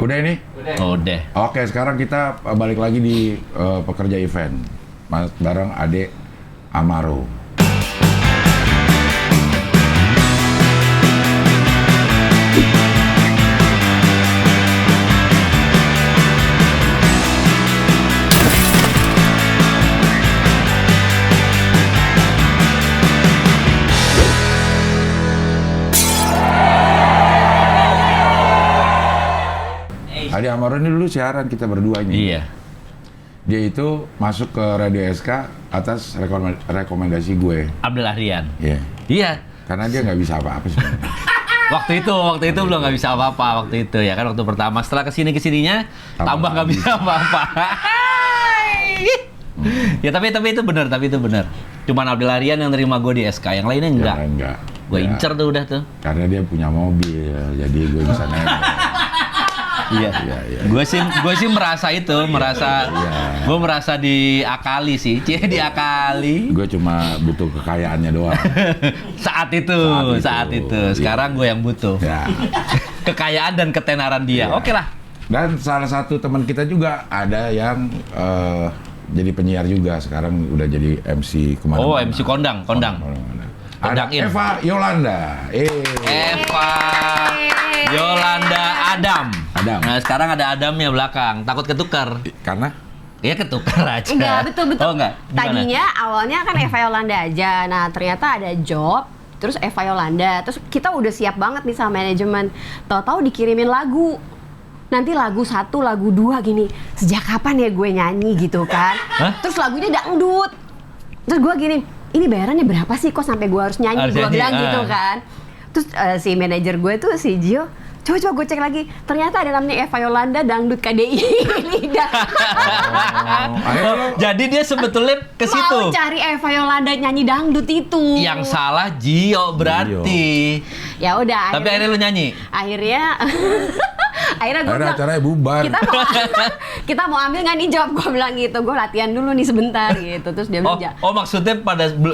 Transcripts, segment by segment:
Udah ini? Udah. Oke, sekarang kita balik lagi di pekerja event. Bareng Ade Amaro. Ade Amaro ini dulu siaran kita berdua ini. Iya. Dia itu masuk ke Radio SK atas rekomendasi gue. Abdel Ahrian. Iya. Iya. Karena dia nggak bisa apa-apa sebenarnya. Waktu itu belum nggak bisa apa-apa waktu itu ya kan, waktu pertama. Setelah kesininya tambah nggak bisa apa-apa. Ya tapi itu benar. Cuman Abdel Ahrian yang terima gue di SK, yang lainnya enggak. Ya, enggak. Gue Ya, incer tuh udah tuh. Karena dia punya mobil, jadi gue bisa naik. Iya. Iya. Gue sih merasa gue merasa diakali sih, diakali. Gue cuma butuh kekayaannya doang. saat itu. Sekarang gue yang butuh. Ya. Kekayaan dan ketenaran dia. Iya. Oke lah. Dan salah satu teman kita juga ada yang jadi penyiar juga, sekarang udah jadi MC kemana-mana. Oh, MC kondang. Ada Kondangin. Eva Yolanda. Eva Yolanda Adam. Nah, sekarang ada Adamnya belakang. Takut ketukar. Karena Ya ketukar aja. Enggak, betul. Oh enggak? Gimana? Tadinya awalnya kan Eva Yolanda aja. Nah, ternyata ada job, terus Eva Yolanda. Terus kita udah siap banget nih sama manajemen. Tahu-tahu dikirimin lagu. Nanti lagu 1, lagu 2 gini. Sejak kapan ya gue nyanyi gitu kan? Hah? Terus lagunya dangdut. Terus gue gini, ini bayarannya berapa sih kok sampai gue harus nyanyi? Harus Gue nyanyi, bilang gitu kan. Terus si manajer gue tuh si Gio, coba gue cek lagi. Ternyata ada namanya Eva Yolanda dangdut KDI Lidah. Jadi dia sebetulnya ke situ. Mau cari Eva Yolanda nyanyi dangdut itu. Yang salah Gio berarti. Ya udah. Tapi akhirnya lu nyanyi. Akhirnya gue bilang, acaranya bubar. kita mau ambil nggak nih job, gue bilang gitu. Gue latihan dulu nih sebentar gitu. Terus dia bilang, Maksudnya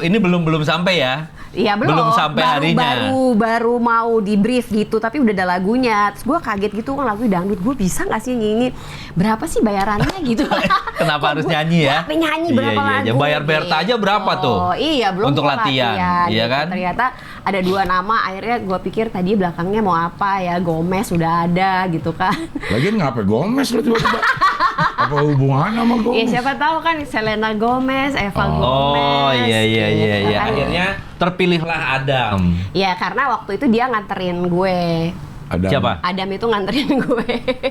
ini belum sampai ya? Iya belum sampai harinya. Baru mau di brief gitu, tapi udah ada lagunya. Terus gue kaget gitu kan, lagu dangdut gue bisa nggak sih nyanyi? Berapa sih bayarannya gitu? Kenapa harus nyanyi ya? Nyanyi berapa lagu? Iya. Bayar Berta aja berapa tuh? Oh iya, belum untuk latihan. Iya gitu. kan? Ternyata ada 2 nama. Akhirnya gue pikir tadi belakangnya mau apa ya? Gomez udah ada gitu kan. Lagian ngapain Gomez lu tiba-tiba? Apa hubungannya sama Gomez? Ya siapa tahu kan Selena Gomez, Eva Gomez. Oh iya. gitu kan. Akhirnya terpilihlah Adam. Ya karena waktu itu dia nganterin gue. Adam. Siapa? Adam itu nganterin gue.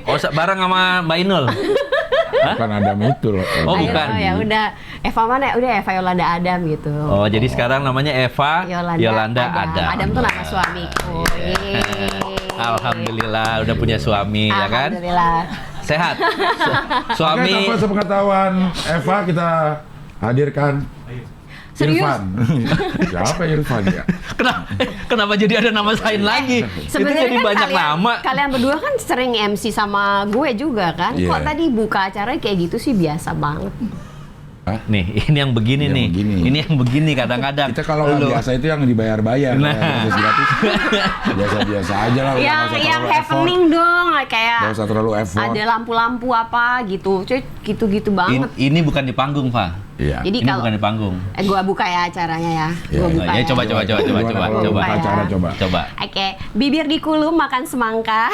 Oh, bareng sama Mbak Inul. Bukan Adam itu loh. Oh, Ayo, bukan. Ya udah, Eva mana? Udah Eva Yolanda Adam gitu. Oh, jadi sekarang namanya Eva Yolanda Adam. Adam tuh nama suamiku. Alhamdulillah udah punya suami ya kan? Alhamdulillah. Sehat. Oke, tanpa sepengetahuan Eva kita hadirkan Serius? Irfan. Siapa Irfan ya? Kenapa jadi ada nama lain lagi? Itu jadi kan banyak nama. Kalian berdua kan sering MC sama gue juga kan? Iya. Kok tadi buka acara kayak gitu sih biasa banget. Hah? Nih, ini yang begini Yang nih. begini. Ini yang begini kadang-kadang. Kita kalau nggak biasa itu yang dibayar-bayar. Nah. Biasa-biasa aja lah. Yang happening dong, kayak Nggak usah terlalu effort. ada lampu-lampu apa gitu. Cuy, gitu-gitu banget. Ini bukan di panggung, Pak. Iya. Jadi Ini kalau bukan di panggung. gue buka ya acaranya ya. Iya, Gue iya. buka Ya, ya. coba. Coba. Acara coba. Oke, bibir dikulum makan semangka.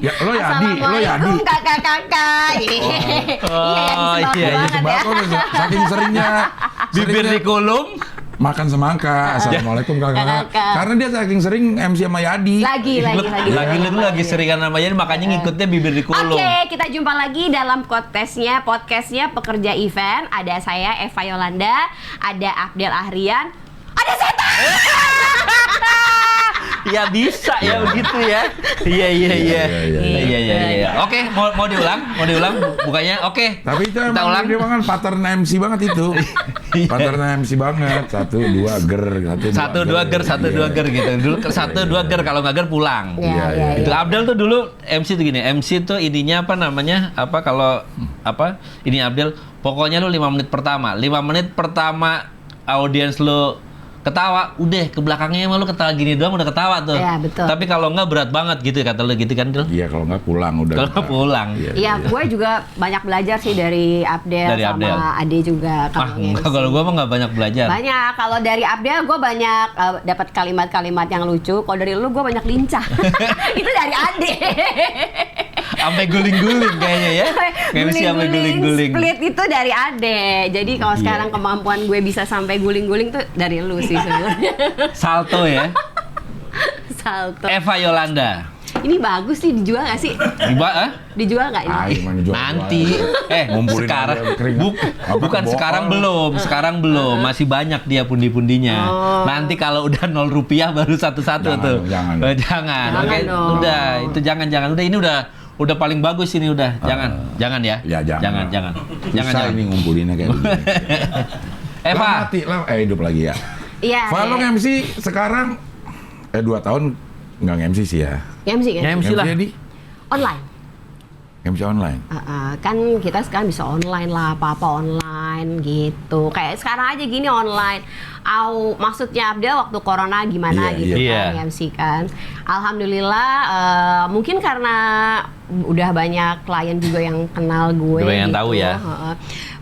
Ya, lo Yadi. Assalamualaikum kakak-kakak. Oh, iya, banget Sebab ya. saking seringnya Bibir dikulum. makan semangka. Assalamualaikum kakak. Karena dia saking sering MC sama Yadi. Lagi. Lagi seringan namanya makanya ngikutnya bibir dikulum. Oke, kita jumpa lagi dalam podcastnya Pekerja Event. Ada saya Eva Yolanda, ada Abdel Ahrian, ada setan. Ya bisa ya begitu ya. Iya. Oke, mau diulang bukanya. Oke. Tapi itu kita emang ulang. dia kan pattern MC banget itu. Pattern MC banget. 1, 2 ger, 1, 2 ger, 1, 2 ger gitu. Dulu 1, 2 ger, kalau nggak ger pulang. Iya. Itu Abdel tuh dulu MC tuh gini. MC tuh ininya apa namanya? Ini Abdel. Pokoknya lu 5 menit pertama. 5 menit pertama audiens lu ketawa, udah ke belakangnya emang lu ketawa gini doang udah ketawa tuh. Iya, betul. Tapi kalau enggak berat banget gitu kata lu gitu kan, Dil? Iya, kalau nggak pulang udah. Kalau nggak pulang. Iya, gue juga banyak belajar sih dari Abdel Dari sama Abdel. Ade juga Ah, kalau MC. kalau gua mah nggak banyak belajar. Banyak. Kalau dari Abdel gue banyak dapat kalimat-kalimat yang lucu. Kalau dari lu gue banyak lincah. Itu dari Ade. Sampai guling-guling kayaknya ya. MC sampai guling-guling. Split itu dari Ade. Jadi kalau Iya. sekarang kemampuan gue bisa sampai guling-guling tuh dari lu sih sebenarnya. Salto ya. Salto. Eva Yolanda. Ini bagus sih, dijual nggak sih? Dijual nggak ini? Ayo, mana jual. Nanti Ngumpulin sekarang aja keringat. Apa, bukan kebokol. sekarang belum masih banyak dia pundi-pundinya. Oh. Nanti kalau udah 0 rupiah baru satu-satu Jangan tuh. dong, jangan. Jangan. Jangan Oke, dong. udah itu jangan udah ini udah paling bagus ini udah. Jangan ya. Ya, jangan. Jangan. Susah ini ngumpulinnya kayak begini. Eva. Lah mati lah, hidup lagi ya. Iya. Kalau iya. MC sekarang 2 tahun nggak MC sih ya. MC kan? MC lah. di Online. MC online. Kan kita sekarang bisa online lah, apa-apa online gitu. Kayak sekarang aja gini online. Maksudnya Abdel waktu corona gimana Iya, gitu iya. kan, MC kan. Alhamdulillah mungkin karena udah banyak klien juga yang kenal gue. Udah banyak yang gitu. tahu ya.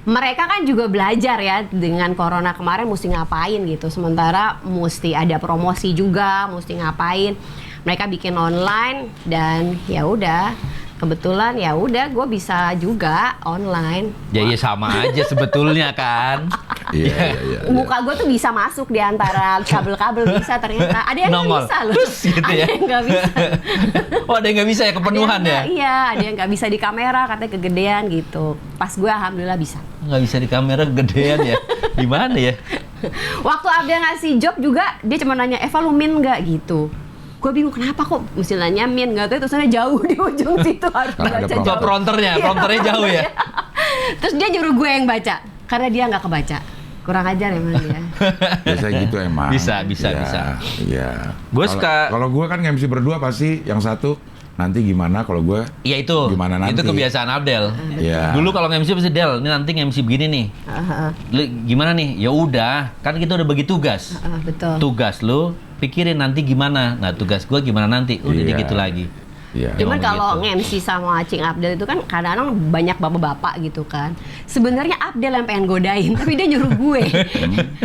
Mereka kan juga belajar ya dengan corona kemarin mesti ngapain gitu. Sementara mesti ada promosi juga, mesti ngapain. Mereka bikin online dan ya udah. Kebetulan ya udah gue bisa juga online. Ya iya sama aja sebetulnya kan. Iya. Muka gue tuh bisa masuk di antara kabel-kabel bisa ternyata. Ada yang nggak Nongol. bisa loh. Terus gitu Ada ya. yang nggak bisa. Oh, ada yang nggak bisa ya kepenuhan Ada yang ya? nggak- Iya, ada yang nggak bisa di kamera katanya kegedean gitu. Pas gue alhamdulillah bisa. Nggak bisa di kamera gedean ya. Gimana ya? Waktu Abdel ngasih job juga dia cuma nanya Eva lu min nggak gitu. Gue bingung kenapa kok mesti nanya min nggak tahu tulisannya jauh di ujung situ harus Karena ada baca Buka jauh. Iya. prompternya jauh ya. Terus dia nyuruh gue yang baca karena dia nggak kebaca. Kurang ajar emang dia. Biasa gitu emang. Bisa. Iya. Gua suka- Kalau gue kan MC berdua pasti yang satu nanti gimana kalau gue. Iya itu. Gimana nanti? Itu kebiasaan Abdel. Iya. Dulu kalau nge-MC pasti Del, ini nanti nge-MC begini nih. Lu gimana nih? Ya udah, kan kita udah bagi tugas. Betul. Tugas lu pikirin nanti gimana. Nah, tugas gua gimana nanti? Udah Iya. gitu lagi. Iya. Cuman Emang kalau begitu. nge-MC sama Acing Abdel itu kan kadang-kadang banyak bapak-bapak gitu kan. Sebenarnya Abdel yang pengen godain, tapi dia nyuruh gue.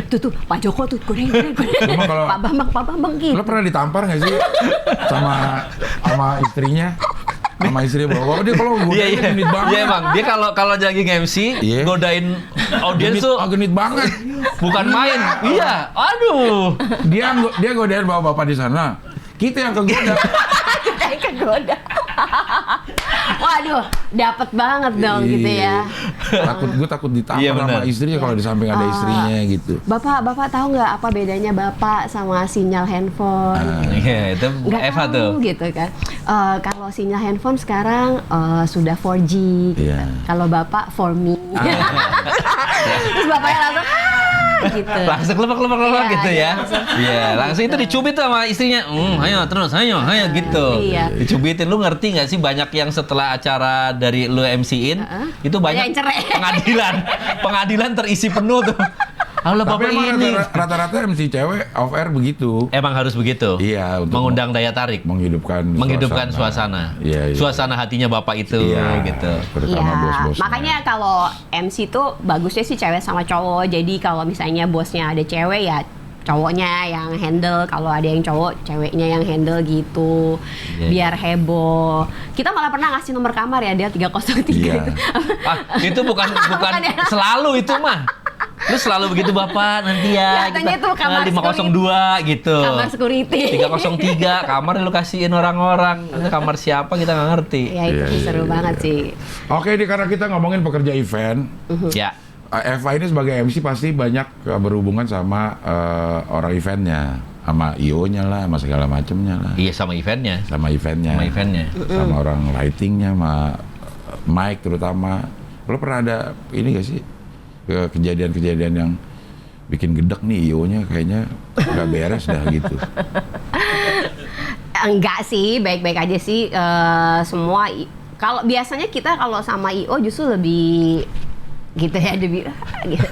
tuh Pak Joko tuh godain. Cuma kalau- Pak Bambang gitu. Lo pernah ditampar nggak sih sama istrinya? Sama istri bawa dia kalau gue genit banget. Iya emang. Dia kalau lagi nge-MC Iya. godain audiens tuh genit banget. bukan main. Iya. Aduh. Dia godain bapak-bapak di sana. Kita yang kegoda. Kita yang kegoda. Waduh, dapat banget dong gitu ya. Gue takut ditampar Iya, sama benar. istrinya kalau di samping ada istrinya gitu. Bapak tahu nggak apa bedanya bapak sama sinyal handphone? Iya, itu Nggak Eva tahu tuh. gitu kan. Kalau sinyal handphone sekarang sudah 4G. Iya. Kalau bapak for me. Terus bapaknya langsung gitu. Langsung lepak Iya, gitu iya, ya. langsung. Iya, langsung itu dicubit sama istrinya. Ayo terus, ayo gitu. Iya. Dicubitin. Lu ngerti nggak sih banyak yang setelah acara dari lu MC-in itu Banyak banyak yang cerai. pengadilan terisi penuh tuh. Allah Tapi bapak emang ini. rata-rata MC cewek off air begitu. Emang harus begitu. Iya, untuk Mengundang daya tarik, menghidupkan suasana. Iya. Suasana hatinya bapak itu Iya, gitu. terutama Iya, bos-bos. makanya kalau MC tuh bagusnya sih cewek sama cowok. Jadi kalau misalnya bosnya ada cewek ya cowoknya yang handle, kalau ada yang cowok ceweknya yang handle gitu. Iya. Biar heboh. Kita malah pernah ngasih nomor kamar ya dia 303 Iya. itu. Itu bukan Bukan ya? selalu itu mah. Lu selalu begitu bapak nanti ya. Katanya kita, tuh kamar 502 gitu. Kamar security. 303 kamar lu kasihin orang-orang. Itu kamar siapa kita nggak ngerti. Ya itu Iya, seru iya, banget iya. sih. Oke, ini karena kita ngomongin pekerja event, Ya. Eva ini sebagai MC pasti banyak berhubungan sama orang eventnya, sama IO-nya lah, sama segala macemnya lah, Iya sama eventnya. sama eventnya, sama orang lightingnya, sama mic terutama. Lo pernah ada ini gak sih kejadian-kejadian yang bikin gedek nih IO-nya kayaknya nggak beres dah gitu? Enggak sih, baik-baik aja sih. Semua kalau biasanya kita kalau sama IO justru lebih gitu ya, dia bilang gitu.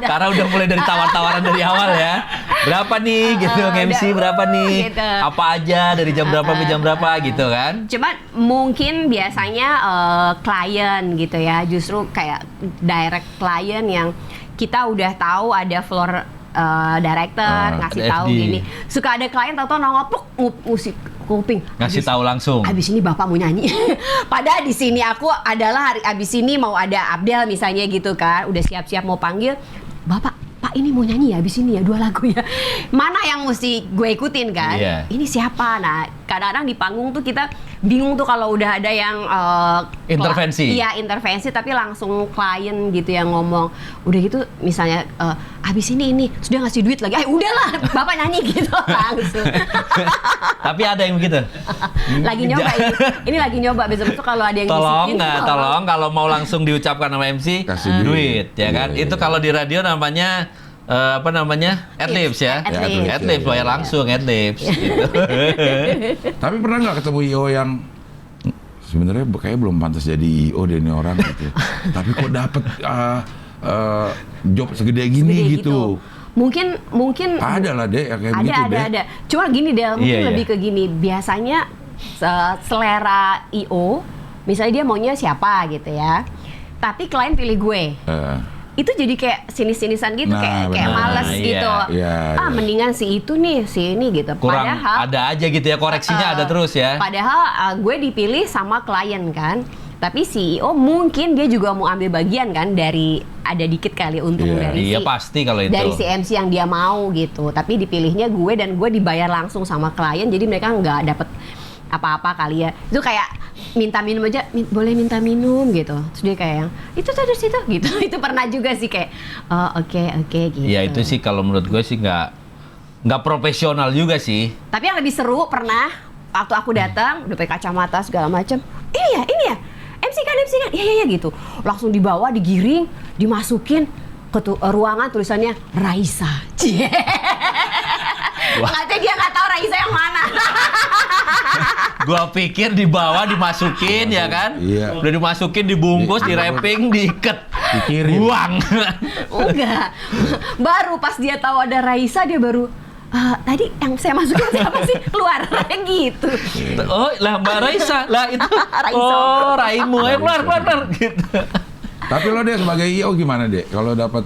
Karena udah mulai dari tawar-tawaran dari awal ya. Berapa nih gitu, MC berapa nih? Gitu. Apa aja dari jam berapa sampai jam berapa gitu kan? Cuman mungkin biasanya klien gitu ya, justru kayak direct klien yang kita udah tahu ada floor director ngasih ada tahu FD. gini. Suka ada klien tahu-tahu nongol pluk musik kuping. Ngasih tahu langsung. Abis ini bapak mau nyanyi. Padahal di sini aku adalah abis ini mau ada Abdel misalnya gitu kan, udah siap-siap mau panggil bapak. Pak ini mau nyanyi ya abis ini ya 2 lagu ya. Mana yang mesti gue ikutin kan? Iya. Ini siapa? Nah kadang-kadang di panggung tuh kita bingung tuh kalau udah ada yang Intervensi. Iya intervensi, tapi langsung klien gitu yang ngomong. Udah gitu misalnya abis ini sudah ngasih duit lagi. Udahlah bapak nyanyi gitu langsung. Tapi ada yang begitu. Lagi nyoba ini lagi nyoba besok kalau ada yang Tolong, bisikin, tolong kalau mau langsung diucapkan sama MC, Kasih duit ya kan. Iya, Itu iya. kalau di radio namanya apa namanya? Adlibs ya. Adlibs. Adlibs bayar langsung adlibs gitu. Tapi pernah nggak ketemu IO yang sebenarnya kayaknya belum pantas jadi IO deh ini orang gitu. Tapi kok dapet job segede gini Gede gitu. Mungkin Ada lah deh yang kayak ada begitu deh. ada. Cuma gini Del, mungkin Iya, lebih iya. ke gini. Biasanya selera IO, misalnya dia maunya siapa gitu ya. Tapi klien pilih gue. Itu jadi kayak sinis-sinisan gitu, Nah, kayak benar. males Iya. gitu. Iya, iya. Mendingan si itu nih, si ini gitu. Kurang Padahal ada aja gitu ya, koreksinya ada terus ya. Padahal gue dipilih sama klien kan. Tapi CEO mungkin dia juga mau ambil bagian kan dari ada dikit kali untung Iya. dari Iya pasti kalau itu. dari si MC yang dia mau gitu. Tapi dipilihnya gue dan gue dibayar langsung sama klien, jadi mereka nggak dapet apa-apa kali ya. Itu kayak minta minum aja, boleh minta minum gitu. Terus dia kayak yang itu tuh dari situ gitu. Itu pernah juga sih kayak oke gitu. Ya itu sih kalau menurut gue sih nggak profesional juga sih. Tapi yang lebih seru pernah waktu aku datang udah pakai kacamata segala macam. Ini ya. MC kan. Iya gitu. Langsung dibawa, digiring, dimasukin ke ruangan tulisannya Raisa. Cie. Katanya dia nggak tahu Raisa yang mana. Gua pikir dibawa, dimasukin ya kan? Iya. Udah dimasukin, dibungkus, di wrapping, diikat, Dikirim. buang. Enggak. Baru pas dia tahu ada Raisa dia baru tadi yang saya masukin siapa sih? Keluar gitu. Oh, lah Mbak Raisa, lah itu. Raisa. Oh, Raimu, keluar gitu. Tapi lo deh sebagai IO gimana deh? Kalau dapat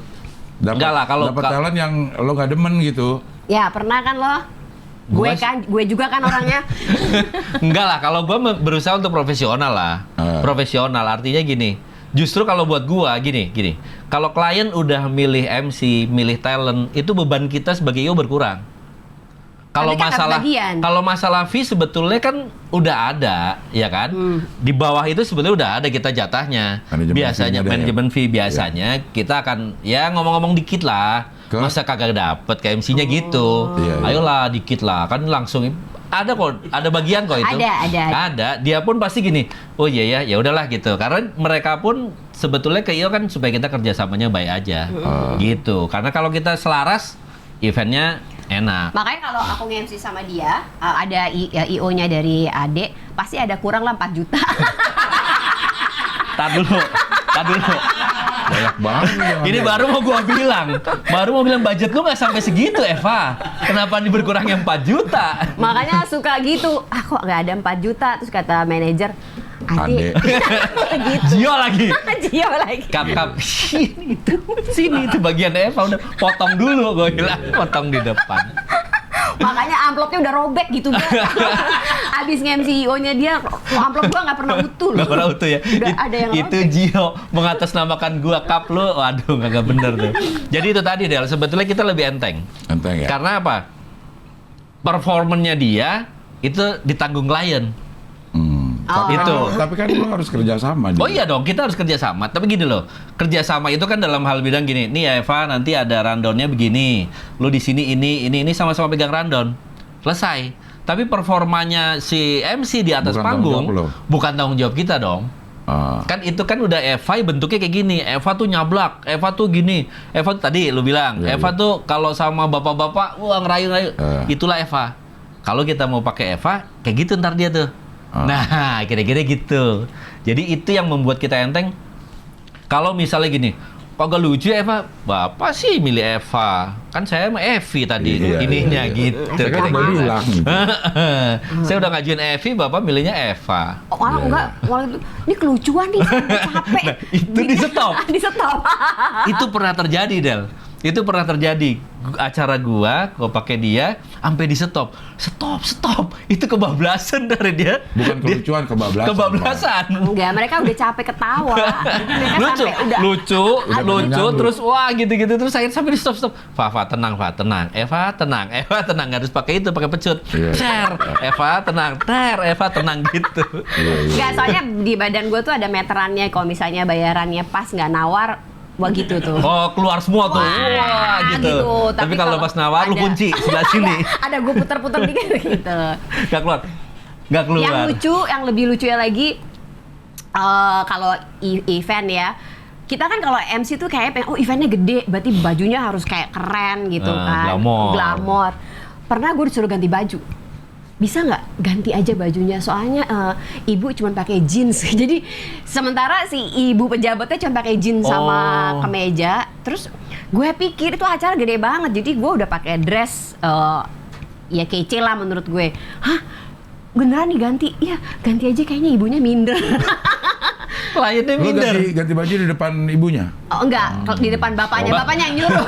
Enggak lah, kalau- talent yang lo nggak demen gitu. Ya pernah kan lo? Gue juga kan orangnya. Enggak lah, kalau gua berusaha untuk profesional lah. Profesional artinya gini. Justru kalau buat gua gini. Kalau klien udah milih MC, milih talent, itu beban kita sebagai IO berkurang. Kalau Tapi kan masalah kebagian. kalau masalah fee sebetulnya kan udah ada, ya kan? Di bawah itu sebetulnya udah ada kita jatahnya. Manajemen Biasanya fee-nya ada ya? manajemen fee biasanya kita akan ya ngomong-ngomong dikit lah. Ke? Masa kagak dapet kayak MC-nya gitu. Iya, iya. Ayolah dikit lah, kan langsung ada kok, ada bagian kok itu. Ada. Dia pun pasti gini, oh iya ya udahlah gitu. Karena mereka pun sebetulnya ke IO kan supaya kita kerjasamanya baik aja, gitu. Karena kalau kita selaras, eventnya enak. Makanya kalau aku nge-MC sama dia, ada IO-nya dari Ade, pasti ada kurang lah 4 juta. Tar dulu. Banyak banget. Ini baru mau bilang budget lu nggak sampai segitu, Eva. Kenapa ini berkurangnya 4 juta? Makanya suka gitu, kok nggak ada 4 juta? Terus kata manajer, Ade. Gitu. Gio lagi. Gio lagi. Kap. Sini itu bagian Eva udah potong dulu, gue bilang potong di depan. Makanya amplopnya udah robek gitu kan. Abis nge-MC IO-nya dia, amplop gua nggak pernah utuh loh. Nggak pernah utuh ya. Udah ada yang itu robek. Gio mengatasnamakan gua Kap lu, waduh nggak bener tuh. Jadi itu tadi Del, sebetulnya kita lebih enteng. Enteng ya. Karena apa? Performannya dia itu ditanggung klien. Tapi Itu. Tapi kan lo harus kerja sama. Oh iya dong, kita harus kerjasama. Tapi gini loh, kerjasama itu kan dalam hal bidang gini. Nih ya Eva, nanti ada rundownnya begini. Lu di sini ini sama-sama pegang rundown. Selesai. Tapi performanya si MC di atas Bukan panggung tanggung jawab lo. bukan tanggung jawab kita dong. Kan itu kan udah Eva bentuknya kayak gini. Eva tuh nyablak, Eva tuh gini. Eva tuh tadi lu bilang, Iya, Eva iya. tuh kalau sama bapak-bapak, wah ngerayu-ngerayu. Itulah Eva. Kalau kita mau pakai Eva, kayak gitu ntar dia tuh. Nah, kira-kira gitu. Jadi itu yang membuat kita enteng. Kalau misalnya gini, kok gak lucu ya Eva? Bapak sih milih Eva. Kan saya sama Evi tadi ininya gitu. Saya kan udah bilang gitu. Saya udah ngajuin Evi, Bapak milihnya Eva. Oh, enggak, waktu itu ini kelucuan nih, saya udah capek. Nah, itu di stop. Di stop. Itu pernah terjadi, Del. Itu pernah terjadi. Acara gua pakai dia sampai di stop. Stop. Itu kebablasan dari dia. Bukan kelucuan, kebablasan. Kebablasan. Enggak, mereka udah capek ketawa. Jadi mereka Lucu, sampai udah lucu, menyambut. terus wah gitu-gitu terus akhirnya sampai di stop. Fa tenang. Eva tenang, harus pakai itu, pakai pecut. Iya. Ter, Eva tenang gitu. Enggak, soalnya di badan gue tuh ada meterannya. Kalau misalnya bayarannya pas nggak nawar, wah gitu tuh. Oh, keluar semua tuh. Wah, gitu. Tapi kalau pas nawar lu ada- kunci sebelah sini. Ada gue puter-puter dikit gitu. Gak keluar. Yang lucu, yang lebih lucu ya lagi, kalau event ya, kita kan kalau MC tuh kayak pengen, oh eventnya gede, berarti bajunya harus kayak keren gitu kan, glamor. Pernah gue disuruh ganti baju, bisa nggak ganti aja bajunya? Soalnya ibu cuma pakai jeans, jadi sementara si ibu pejabatnya cuma pakai jeans sama kemeja. Terus gue pikir itu acara gede banget, jadi gue udah pakai dress, ya kece lah menurut gue. Hah? Beneran nih ganti? Iya, ganti aja, kayaknya ibunya minder. Kliennya Lu minder. ganti baju di depan ibunya? Oh enggak, di depan bapaknya, bapaknya yang nyuruh.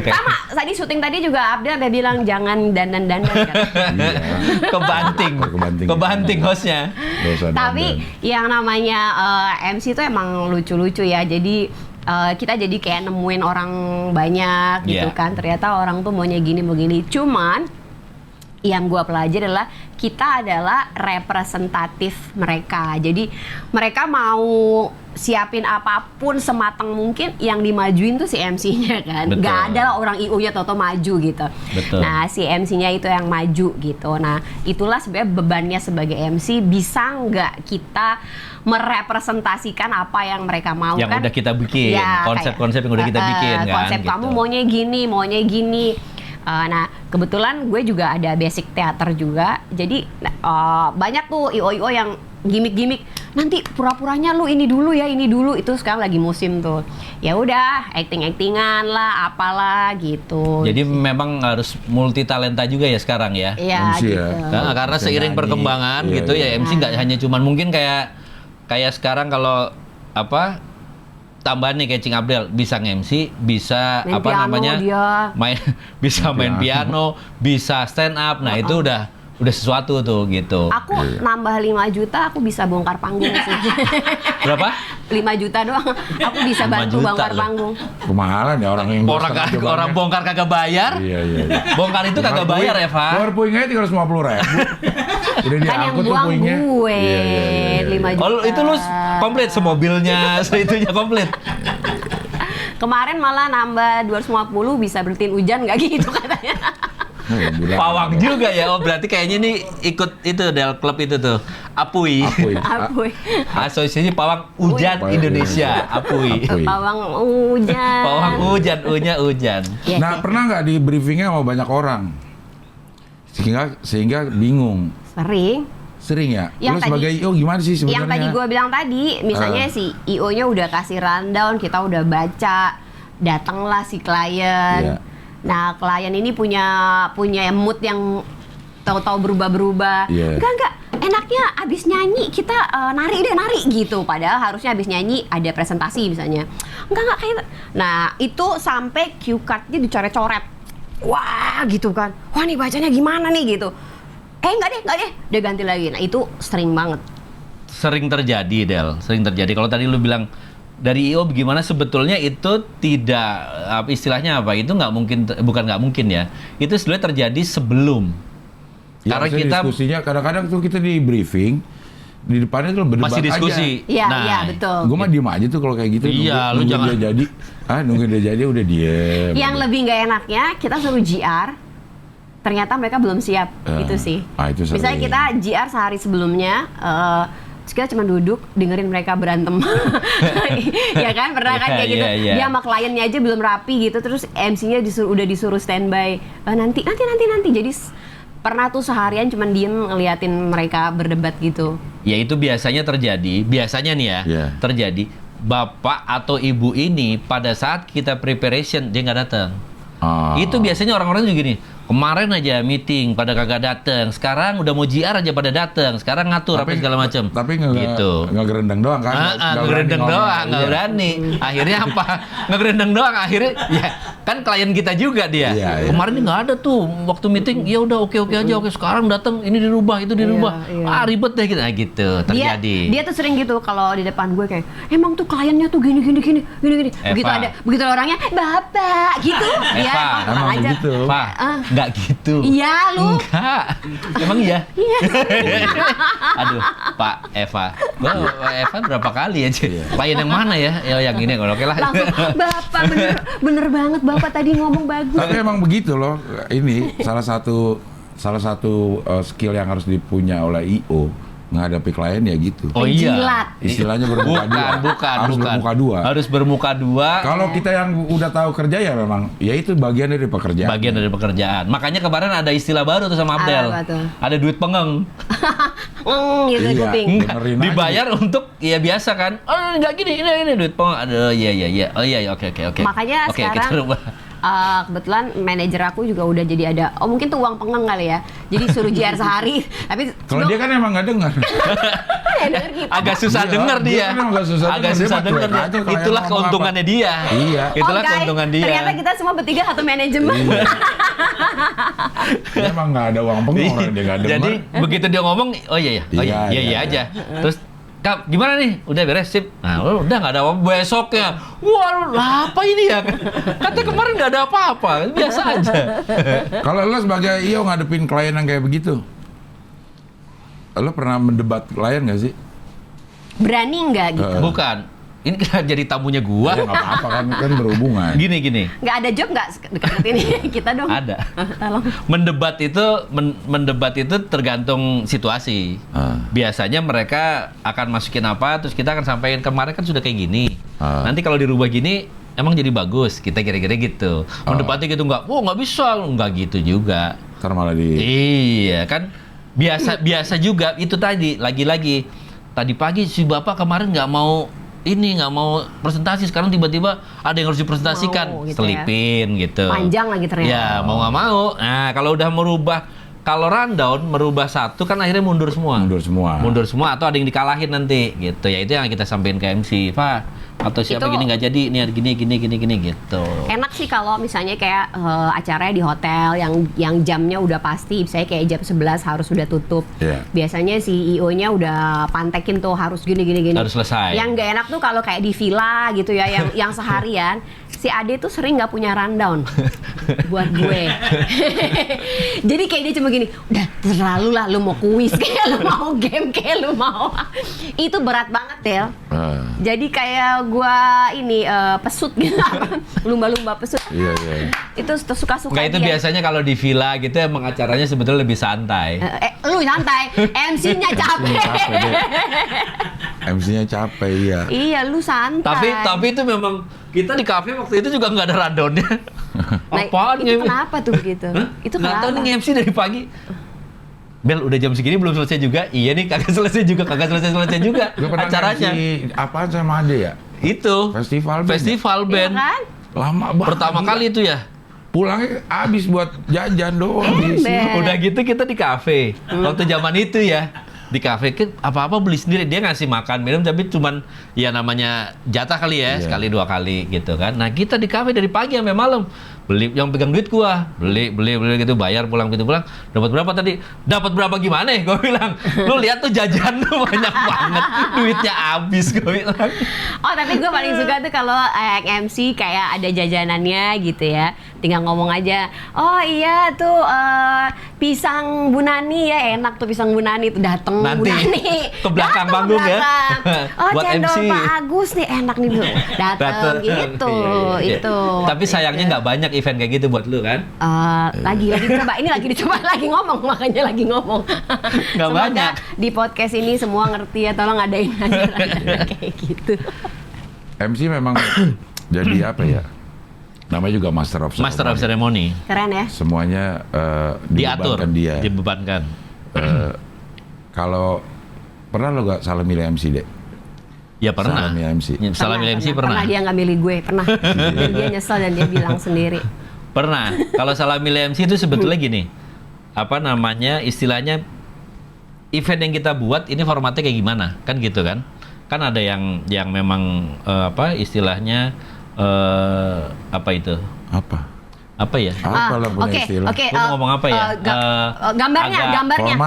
Sama, tadi syuting tadi juga Abdel udah bilang jangan dandan-dandan kan. Kebanting hostnya. Tapi yang namanya MC itu emang lucu-lucu ya. Jadi kita jadi kayak nemuin orang banyak gitu kan. Ternyata orang tuh maunya gini begini. Cuman yang gua pelajari adalah kita adalah representatif mereka. Jadi mereka mau siapin apapun sematang mungkin, yang dimajuin tuh si MC-nya kan. Betul. Gak ada lah orang IO-nya toto maju gitu. Betul. Nah, si MC-nya itu yang maju gitu. Nah, itulah sebenarnya bebannya sebagai MC, bisa nggak kita merepresentasikan apa yang mereka mau Yang kan? udah kita bikin, Ya, konsep-konsep yang udah kita bikin kan. Konsep gitu. kamu maunya gini. Nah, kebetulan gue juga ada basic teater juga. Jadi banyak tuh IO-IO yang gimmick-gimmick. Nanti pura-puranya lu ini dulu. Itu sekarang lagi musim tuh. Ya udah, acting-actingan lah, apalah gitu. Jadi memang harus multi talenta juga ya sekarang ya. Iya MC gitu. ya. Karena Bisa seiring nyanyi. perkembangan Iya, gitu iya. ya MC nggak hanya cuman mungkin kayak sekarang kalau apa tambahan nih kayak Cing Abdel bisa nge-MC, bisa Main apa piano namanya? dia. Bisa main piano, bisa stand up. Nah, itu udah sesuatu tuh gitu. Aku nambah 5 juta, aku bisa bongkar panggung sih. Berapa? 5 juta doang, aku bisa 5 bantu juta bongkar loh. panggung. Kemahalan ya orang yang Orang bongkar kagak bayar. Iya. Bongkar itu kagak bayar ya, Pak. Keluar puingnya 350.000. Udah Kan yang diangkut tuh buang puingnya. gue, Iya. 5 juta. Oh, itu lu komplit semobilnya, seitunya komplit. Kemarin malah nambah 250, bisa berhentiin hujan nggak gitu katanya. Pawang juga ya. Oh, berarti kayaknya nih ikut itu Del klub itu tuh. APUI. Apuy. Asosiasi Pawang Hujan Pawang Indonesia, APUI. Pawang hujan. Pawang hujan, hujan. Ya, Nah, pernah nggak di briefingnya sama banyak orang? Sehingga bingung. Sering ya? Yang Lu sebagai tadi- IO gimana sih sebenarnya? Yang tadi gue bilang tadi, misalnya si IO-nya udah kasih rundown, kita udah baca, datanglah si klien. Iya. Nah, klien ini punya mood yang tahu-tahu berubah-berubah. Iya. Enggak. Enaknya abis nyanyi kita nari gitu. Padahal harusnya abis nyanyi ada presentasi misalnya. Enggak kayak. Nah, itu sampai cue card-nya dicoret-coret. Wah, gitu kan. Wah, nih bacanya gimana nih gitu. Enggak deh. Dia ganti lagi. Nah, itu sering banget. Sering terjadi, Del. Sering terjadi. Kalau tadi lu bilang dari IO bagaimana, sebetulnya itu tidak istilahnya apa? Itu nggak mungkin, bukan nggak mungkin ya. Itu sebenarnya terjadi sebelum. Ya, Karena kita diskusinya kadang-kadang tuh kita di briefing di depannya tuh berdebat masih diskusi. Iya, Nah, iya betul. Gue mah diem aja tuh kalau kayak gitu. Iya, lu nungguin jangan- dia jadi. Nungguin dia jadi udah diem. Yang lebih nggak enaknya kita suruh GR, ternyata mereka belum siap. Itu sih. Itu sering. Misalnya kita GR sehari sebelumnya, terus kita cuma duduk dengerin mereka berantem. Ya kan, pernah kan kayak gitu. Iya. Dia sama kliennya aja belum rapi gitu, terus MC-nya udah disuruh standby. Nanti. Jadi pernah tuh seharian cuman diem ngeliatin mereka berdebat gitu. Ya itu biasanya nih ya, terjadi bapak atau ibu ini pada saat kita preparation dia nggak datang. Itu biasanya orang-orang juga gini. Kemarin aja meeting pada kagak datang, sekarang udah mau JR aja pada datang, sekarang ngatur apa segala macam. Tapi nggak gerendeng doang kan? Gerendeng doang, nggak berani. Akhirnya apa? Nggak gerendeng doang, akhirnya ya kan klien kita juga dia. Kemarin nggak ada tuh waktu meeting, ya udah oke aja, sekarang datang ini dirubah itu dirubah, ribet deh gitu terjadi. Dia tuh sering gitu kalau di depan gue kayak, emang tuh kliennya tuh gini. Begitu orangnya, bapak gitu, ya emang aja. Begitu. Pak, nggak gitu. Iya lu. Enggak. Emang iya? Iya. Aduh, Pak Eva. Eva berapa kali ya? Klien yang mana ya? Yang ini oke lah. Langsung, bapak bener banget bapak tadi ngomong bagus. Tapi emang begitu loh. Ini salah satu skill yang harus dipunya oleh IO menghadapi klien ya gitu. Oh iya. Jilat. Istilahnya bermuka dua. Harus bermuka dua. Kalau kita yang udah tahu kerja ya memang, ya itu bagian dari pekerjaan. Makanya kemarin ada istilah baru tuh sama Abdel. Ada duit pengeng. Gitu kuping. Dibayar untuk ya biasa kan. Oh enggak gini, ini duit pengeng. Aduh iya. Oh iya oke. Makanya sekarang kita rubah. Kebetulan manajer aku juga udah jadi ada, mungkin tuh uang pengeng kali ya, jadi suruh JR sehari. Tapi kalau dia kan emang nggak dengar. Agak susah dengar dia. Agak susah dengar. Itulah keuntungannya dia. Iya. Itulah keuntungan dia. Ternyata kita semua bertiga satu manajemen. Dia emang nggak ada uang pengeng, orang dia nggak dengar. Jadi begitu dia ngomong, oh iya aja. Terus Kak, gimana nih? Udah beres sip? Nah, udah nggak ada apa-apa. Besoknya, wah, apa ini ya? Kata kemarin nggak ada apa-apa, biasa aja. Kalau lo sebagai IO ngadepin klien yang kayak begitu, lo pernah mendebat klien nggak sih? Berani nggak gitu? Bukan. Ini kita jadi tamunya gua. Ya nggak apa-apa kan berhubungan. Gini. Nggak ada job nggak dekat ini kita dong. Ada. Tolong. Mendebat itu tergantung situasi. Biasanya mereka akan masukin apa, terus kita akan sampaikan kemarin kan sudah kayak gini. Nanti kalau dirubah gini, emang jadi bagus. Kita kira-kira gitu. Mendebatnya gitu nggak bisa, nggak gitu juga. Ntar malah Iya kan. Biasa juga itu tadi. Lagi-lagi tadi pagi si bapak kemarin nggak mau presentasi, sekarang tiba-tiba ada yang harus dipresentasikan, gitu selipin ya. gitu. Panjang lagi ternyata. Ya mau nggak mau. Nah kalau udah kalau rundown merubah satu kan akhirnya mundur semua atau ada yang dikalahin nanti gitu ya. Itu yang kita sampaikan ke MC, Pak atau siapa itu, gini nggak jadi ini gini gitu. Enak sih kalau misalnya kayak acaranya di hotel yang jamnya udah pasti, misalnya kayak jam 11 harus udah tutup. Biasanya si IO-nya udah pantekin tuh harus gini. Harus selesai. Yang nggak enak tuh kalau kayak di villa gitu ya, yang seharian si Ade tuh sering nggak punya rundown buat gue. Jadi kayak dia cuma gini, udah terlalu lah, lu mau kuis kayak lu mau game kayak lu mau. Itu berat banget ya. Jadi kayak gua ini pesut gitu, lumba-lumba pesut. Iya. Itu suka-suka. Nggak, itu biasanya kalau di villa gitu emang acaranya sebetulnya lebih santai. Lu santai, MC-nya capek. MC-nya capek, iya. Iya, lu santai. Tapi itu memang kita di kafe waktu itu juga nggak ada rundownnya. Apaan itu kenapa tuh gitu? Itu nggak tahu kenapa? nih MC dari pagi. Bel udah jam segini belum selesai juga. Iya nih kagak selesai juga acaranya. Apaan sama Ade ya? Itu festival band. Iya kan? Lama banget. Pertama kali itu ya. Pulangnya habis buat jajan doang. Udah gitu kita di kafe. Waktu zaman itu ya. Di kafe kan apa-apa beli sendiri, dia ngasih makan minum tapi cuman ya namanya jatah kali ya, sekali dua kali gitu kan. Nah kita di kafe dari pagi sampai malam beli, yang pegang duit gua beli gitu, bayar pulang dapat berapa tadi, dapat berapa gimana ya gua bilang, lu lihat tuh jajan tuh banyak banget, duitnya habis gua bilang. Oh tapi gue paling suka tuh kalau MC kayak ada jajanannya gitu ya, tinggal ngomong aja, oh iya tuh pisang Bu Nani ya, enak tuh pisang Bu Nani tuh, dateng nanti Bu Nani ke belakang panggung ya. Oh buat cendol MC. Pak Agus nih enak nih Bu, dateng gitu. Iya. Itu. Tapi sayangnya nggak banyak event kayak gitu buat lu kan? Lagi dicoba, ini lagi dicoba, lagi ngomong, makanya lagi ngomong. Nggak banyak. Di podcast ini semua ngerti ya, tolong adain aja kayak gitu. MC memang jadi apa ya? Namanya juga Master of Ceremony. Master of Ceremony. Keren ya. Semuanya Diatur, dibebankan dia. dibebankan. Kalau pernah lo gak salah milih MC, Dek? Ya pernah. Salah milih MC. Salah milih MC pernah. Pernah dia nggak milih gue, pernah. Dan dia nyesel dan dia bilang sendiri. Pernah. Kalau salah milih MC itu sebetulnya gini. Apa namanya? Istilahnya event yang kita buat ini formatnya kayak gimana? Kan gitu kan? Kan ada yang memang apa istilahnya apa itu? Apa ya? Apa lah punya istilah? Oke, Gua mau ngomong apa ya? gambarnya.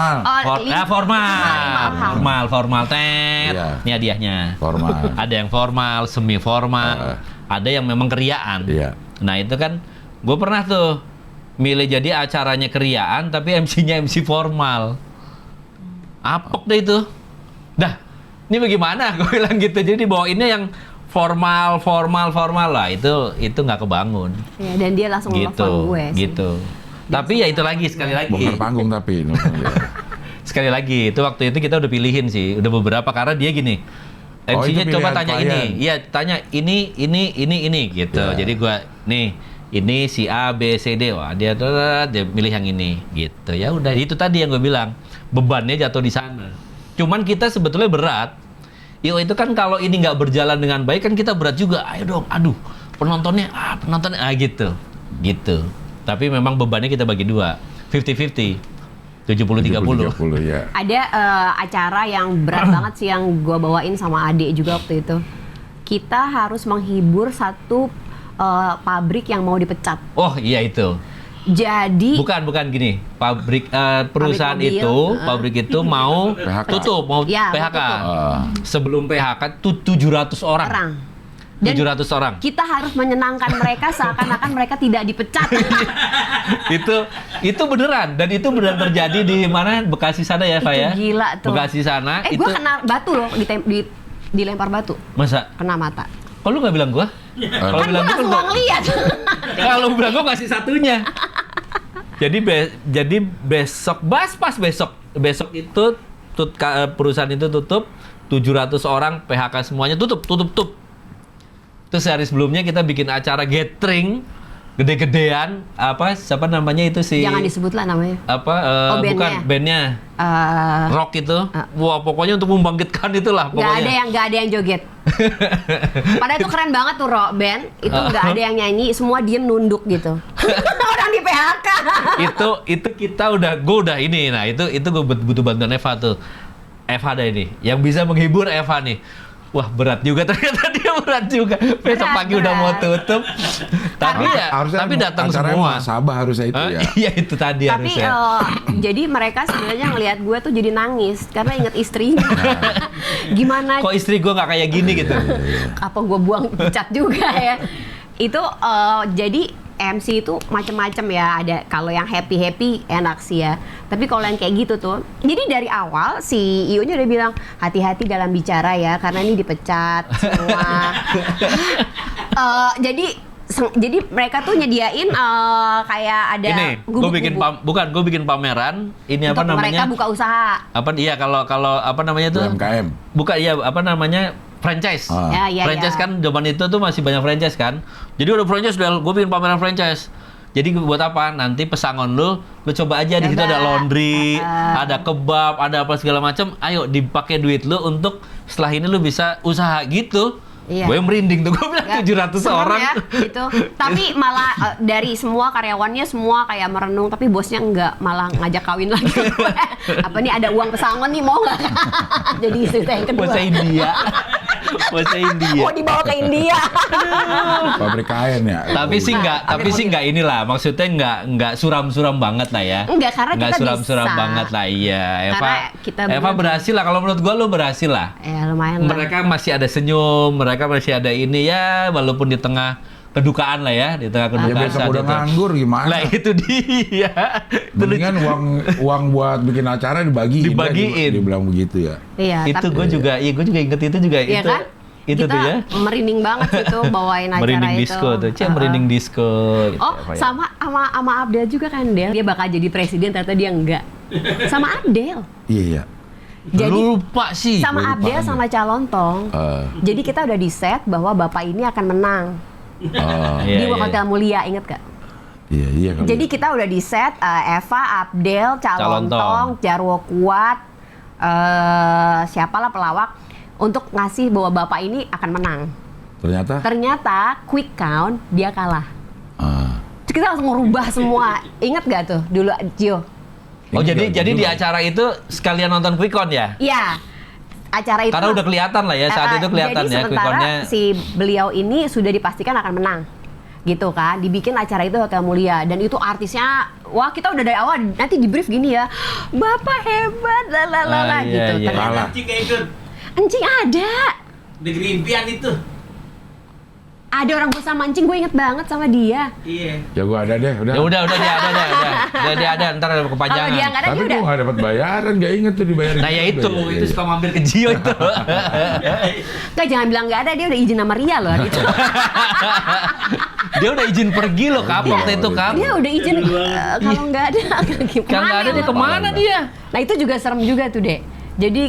formal. Formal. Tet. Iya. Ini hadiahnya. Formal. Ada yang formal, semi formal, ada yang memang keriaan. Iya. Nah itu kan, gue pernah tuh milih jadi acaranya keriaan, tapi MC-nya MC formal. Apok deh itu. Dah, ini bagaimana? Gue bilang gitu. Jadi dibawainnya yang formal lah. Itu nggak kebangun. Ya, dan dia langsung Gitu, nelfon gue. sih. gitu. Tapi ya itu lagi sekali lagi. Bongkar panggung tapi. Sekali lagi, itu waktu itu kita udah pilihin sih, udah beberapa karena dia gini. Oh, MC-nya itu coba pilihan tanya klien. ini, iya tanya ini gitu. Ya. Jadi gua nih, ini si A, B, C, D, wah dia milih yang ini gitu. Ya udah itu tadi yang gue bilang, bebannya jatuh di sana. Cuman kita sebetulnya berat. Itu kan kalau ini nggak berjalan dengan baik kan kita berat juga. Ayo dong, aduh penontonnya gitu. Tapi memang bebannya kita bagi dua, 50-50, 70-30. Ya. Ada acara yang berat banget sih yang gue bawain sama adik juga waktu itu. Kita harus menghibur satu pabrik yang mau dipecat. Oh iya itu. Jadi Bukan gini. Perusahaan Pabrik mobil, pabrik itu mau PHK. tutup, mau Ya, mau PHK. tutup. Sebelum PHK tuh 700 orang. orang. Dan 700 orang. kita harus menyenangkan mereka seakan-akan mereka tidak dipecat. itu beneran dan itu beneran terjadi di mana Bekasi sana ya, Pak Itu ya? gila tuh. Bekasi sana Gue kena batu loh, dilempar batu, Masa? kena mata. Kok lu nggak bilang gua? Kalau Kan gue bilang gua langsung mau ngeliat. kalau bilang gua kasih satunya. Jadi besok besok itu perusahaan itu tutup, 700 orang PHK semuanya tutup. Terus sehari sebelumnya kita bikin acara gathering gede-gedean, siapa namanya itu sih? Jangan disebut lah namanya. Bukan bandnya rock itu. Wah, pokoknya untuk membangkitkan itulah pokoknya. Nggak ada yang joget. Padahal itu keren banget tuh rock band. Itu nggak ada yang nyanyi, semua diem nunduk gitu. Orang di PHK. itu kita gue udah ini. Nah itu gue butuh bantuan Eva tuh. Eva ada ini yang bisa menghibur Eva nih. Wah berat juga ternyata dia berat juga. Besok pagi udah mau tutup. Tapi datang semua. Sabah harusnya itu ya. Iya itu tadi Tapi harusnya. jadi mereka sebenarnya ngelihat gue tuh jadi nangis karena inget istrinya. Gimana? Kok istri gue nggak kayak gini gitu? Apa gue buang cat juga ya? Itu jadi MC itu macam-macam ya. Ada kalau yang happy enak sih ya. Tapi kalau yang kayak gitu tuh, jadi dari awal si Io-nya udah bilang hati-hati dalam bicara ya, karena ini dipecat semua. Jadi mereka tuh nyediain kayak ada Ini gue bikin pameran. Ini apa untuk namanya? mereka buka usaha. Kalau apa namanya tuh? UMKM. Bukan iya apa namanya? Franchise. Ya, Franchise kan zaman itu tuh masih banyak franchise kan. Jadi udah franchise gue bikin pameran franchise. Jadi buat apa? Nanti pesangon lu coba aja di situ ada laundry, ada kebab, ada apa segala macam. Ayo dipakai duit lu untuk setelah ini lu bisa usaha gitu. Iya. Gue merinding tuh, gue bilang 700 orang. Ya, gitu. Tapi malah dari semua karyawannya semua kayak merenung, tapi bosnya enggak, malah ngajak kawin lagi. Apa nih ada uang pesangon nih, mau nggak? Jadi istri saya yang kedua. Bahasa India. Mau dibawa ke India. Pabrik kain ya. Tapi sih nggak inilah, maksudnya nggak suram-suram banget lah ya. Enggak, karena nggak kita suram-suram bisa. banget lah, iya. Karena kita Eva berhasil lah, kalau menurut gua lu berhasil lah. Ya lumayan lah. Mereka masih ada senyum, mereka masih ada ini ya, walaupun di tengah kedukaan lah ya, di tengah Ya kedukaan besok saat udah itu. nganggur gimana? Lah itu dia. Mendingan uang buat bikin acara dibagiin. Dibagiin. Dia bilang begitu ya. Iya, Itu tapi gue juga inget itu juga iya itu. kan? Itu kita tuh ya. merinding banget itu bawain acara Merinding itu. disco tuh, merinding disco. Gitu, Oh, apa ya. sama Abdel juga kan, Del. Dia bakal jadi presiden, ternyata dia enggak. Sama Abdel. Iya. Jadi lupa sih. sama Abdel sama Calontong. Jadi kita udah di set bahwa bapak ini akan menang. Oh, Iya, di iya. Hotel Mulia, inget gak? iya kali. Jadi kita udah di set Eva, Abdel, Calontong. Calontong, Jarwo Kuat, siapalah pelawak untuk ngasih bahwa bapak ini akan menang. Ternyata quick count dia kalah. Terus kita langsung merubah semua. Ingat gak tuh dulu Gio? Oh jadi di acara itu sekalian nonton quick count ya? Iya. Acara itu Karena udah kelihatan lah ya, saat itu kelihatan jadi ya quick count-nya. si beliau ini sudah dipastikan akan menang. Gitu kan, dibikin acara itu Hotel Mulia dan itu artisnya, wah kita udah dari awal nanti di brief gini ya, bapak hebat, lalala Iya, gitu. iya. Ternyata Kalah. Encing kayak ikut encing ada, negeri impian itu. ada orang bersama mancing, gue inget banget sama dia. Iya. Ya gua ada deh, udah. Ya udah dia ada deh, udah dia ada, ntar ada Kalau dia kepanjangan. nggak ada, Tapi dia gua udah. nggak dapat bayaran, nggak inget tuh dibayarin. Nah ya itu Iya. suka mampir ke Gio itu. Nggak, jangan bilang nggak ada, dia udah izin sama Ria loh. Gitu. Dia udah izin pergi loh Kap Iya, waktu itu Kap. Dia udah izin kalau nggak ada. Kan nggak ada dia kemana dia? Nah itu juga serem juga tuh Dek. Jadi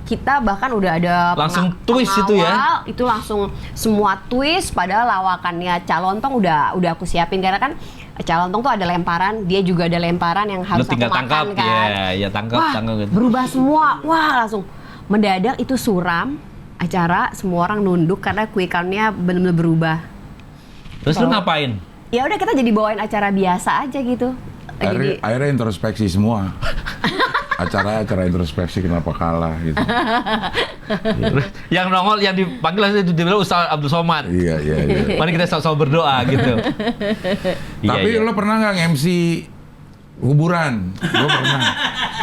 kita bahkan udah ada Langsung twist itu ya? pengawal, itu langsung semua twist. Padahal lawakannya Calontong udah aku siapin karena kan Calontong tuh ada lemparan, dia juga ada lemparan yang Lu harus aku tinggal makan tangkap, kan. ya tangkap Wah, gitu. berubah semua. Wah langsung mendadak itu suram acara, semua orang nunduk karena quick count-nya benar-benar berubah. Terus lu ngapain? Ya udah kita jadi bawain acara biasa aja gitu. Jadi Akhirnya introspeksi semua. acara introspeksi kenapa kalah gitu. Yang nongol, yang dipanggil langsung dibilang Ustaz Abdul Somad. Iya. Mari kita sama-sama berdoa gitu. Tapi Iya. lo pernah nggak MC kuburan? Gue pernah.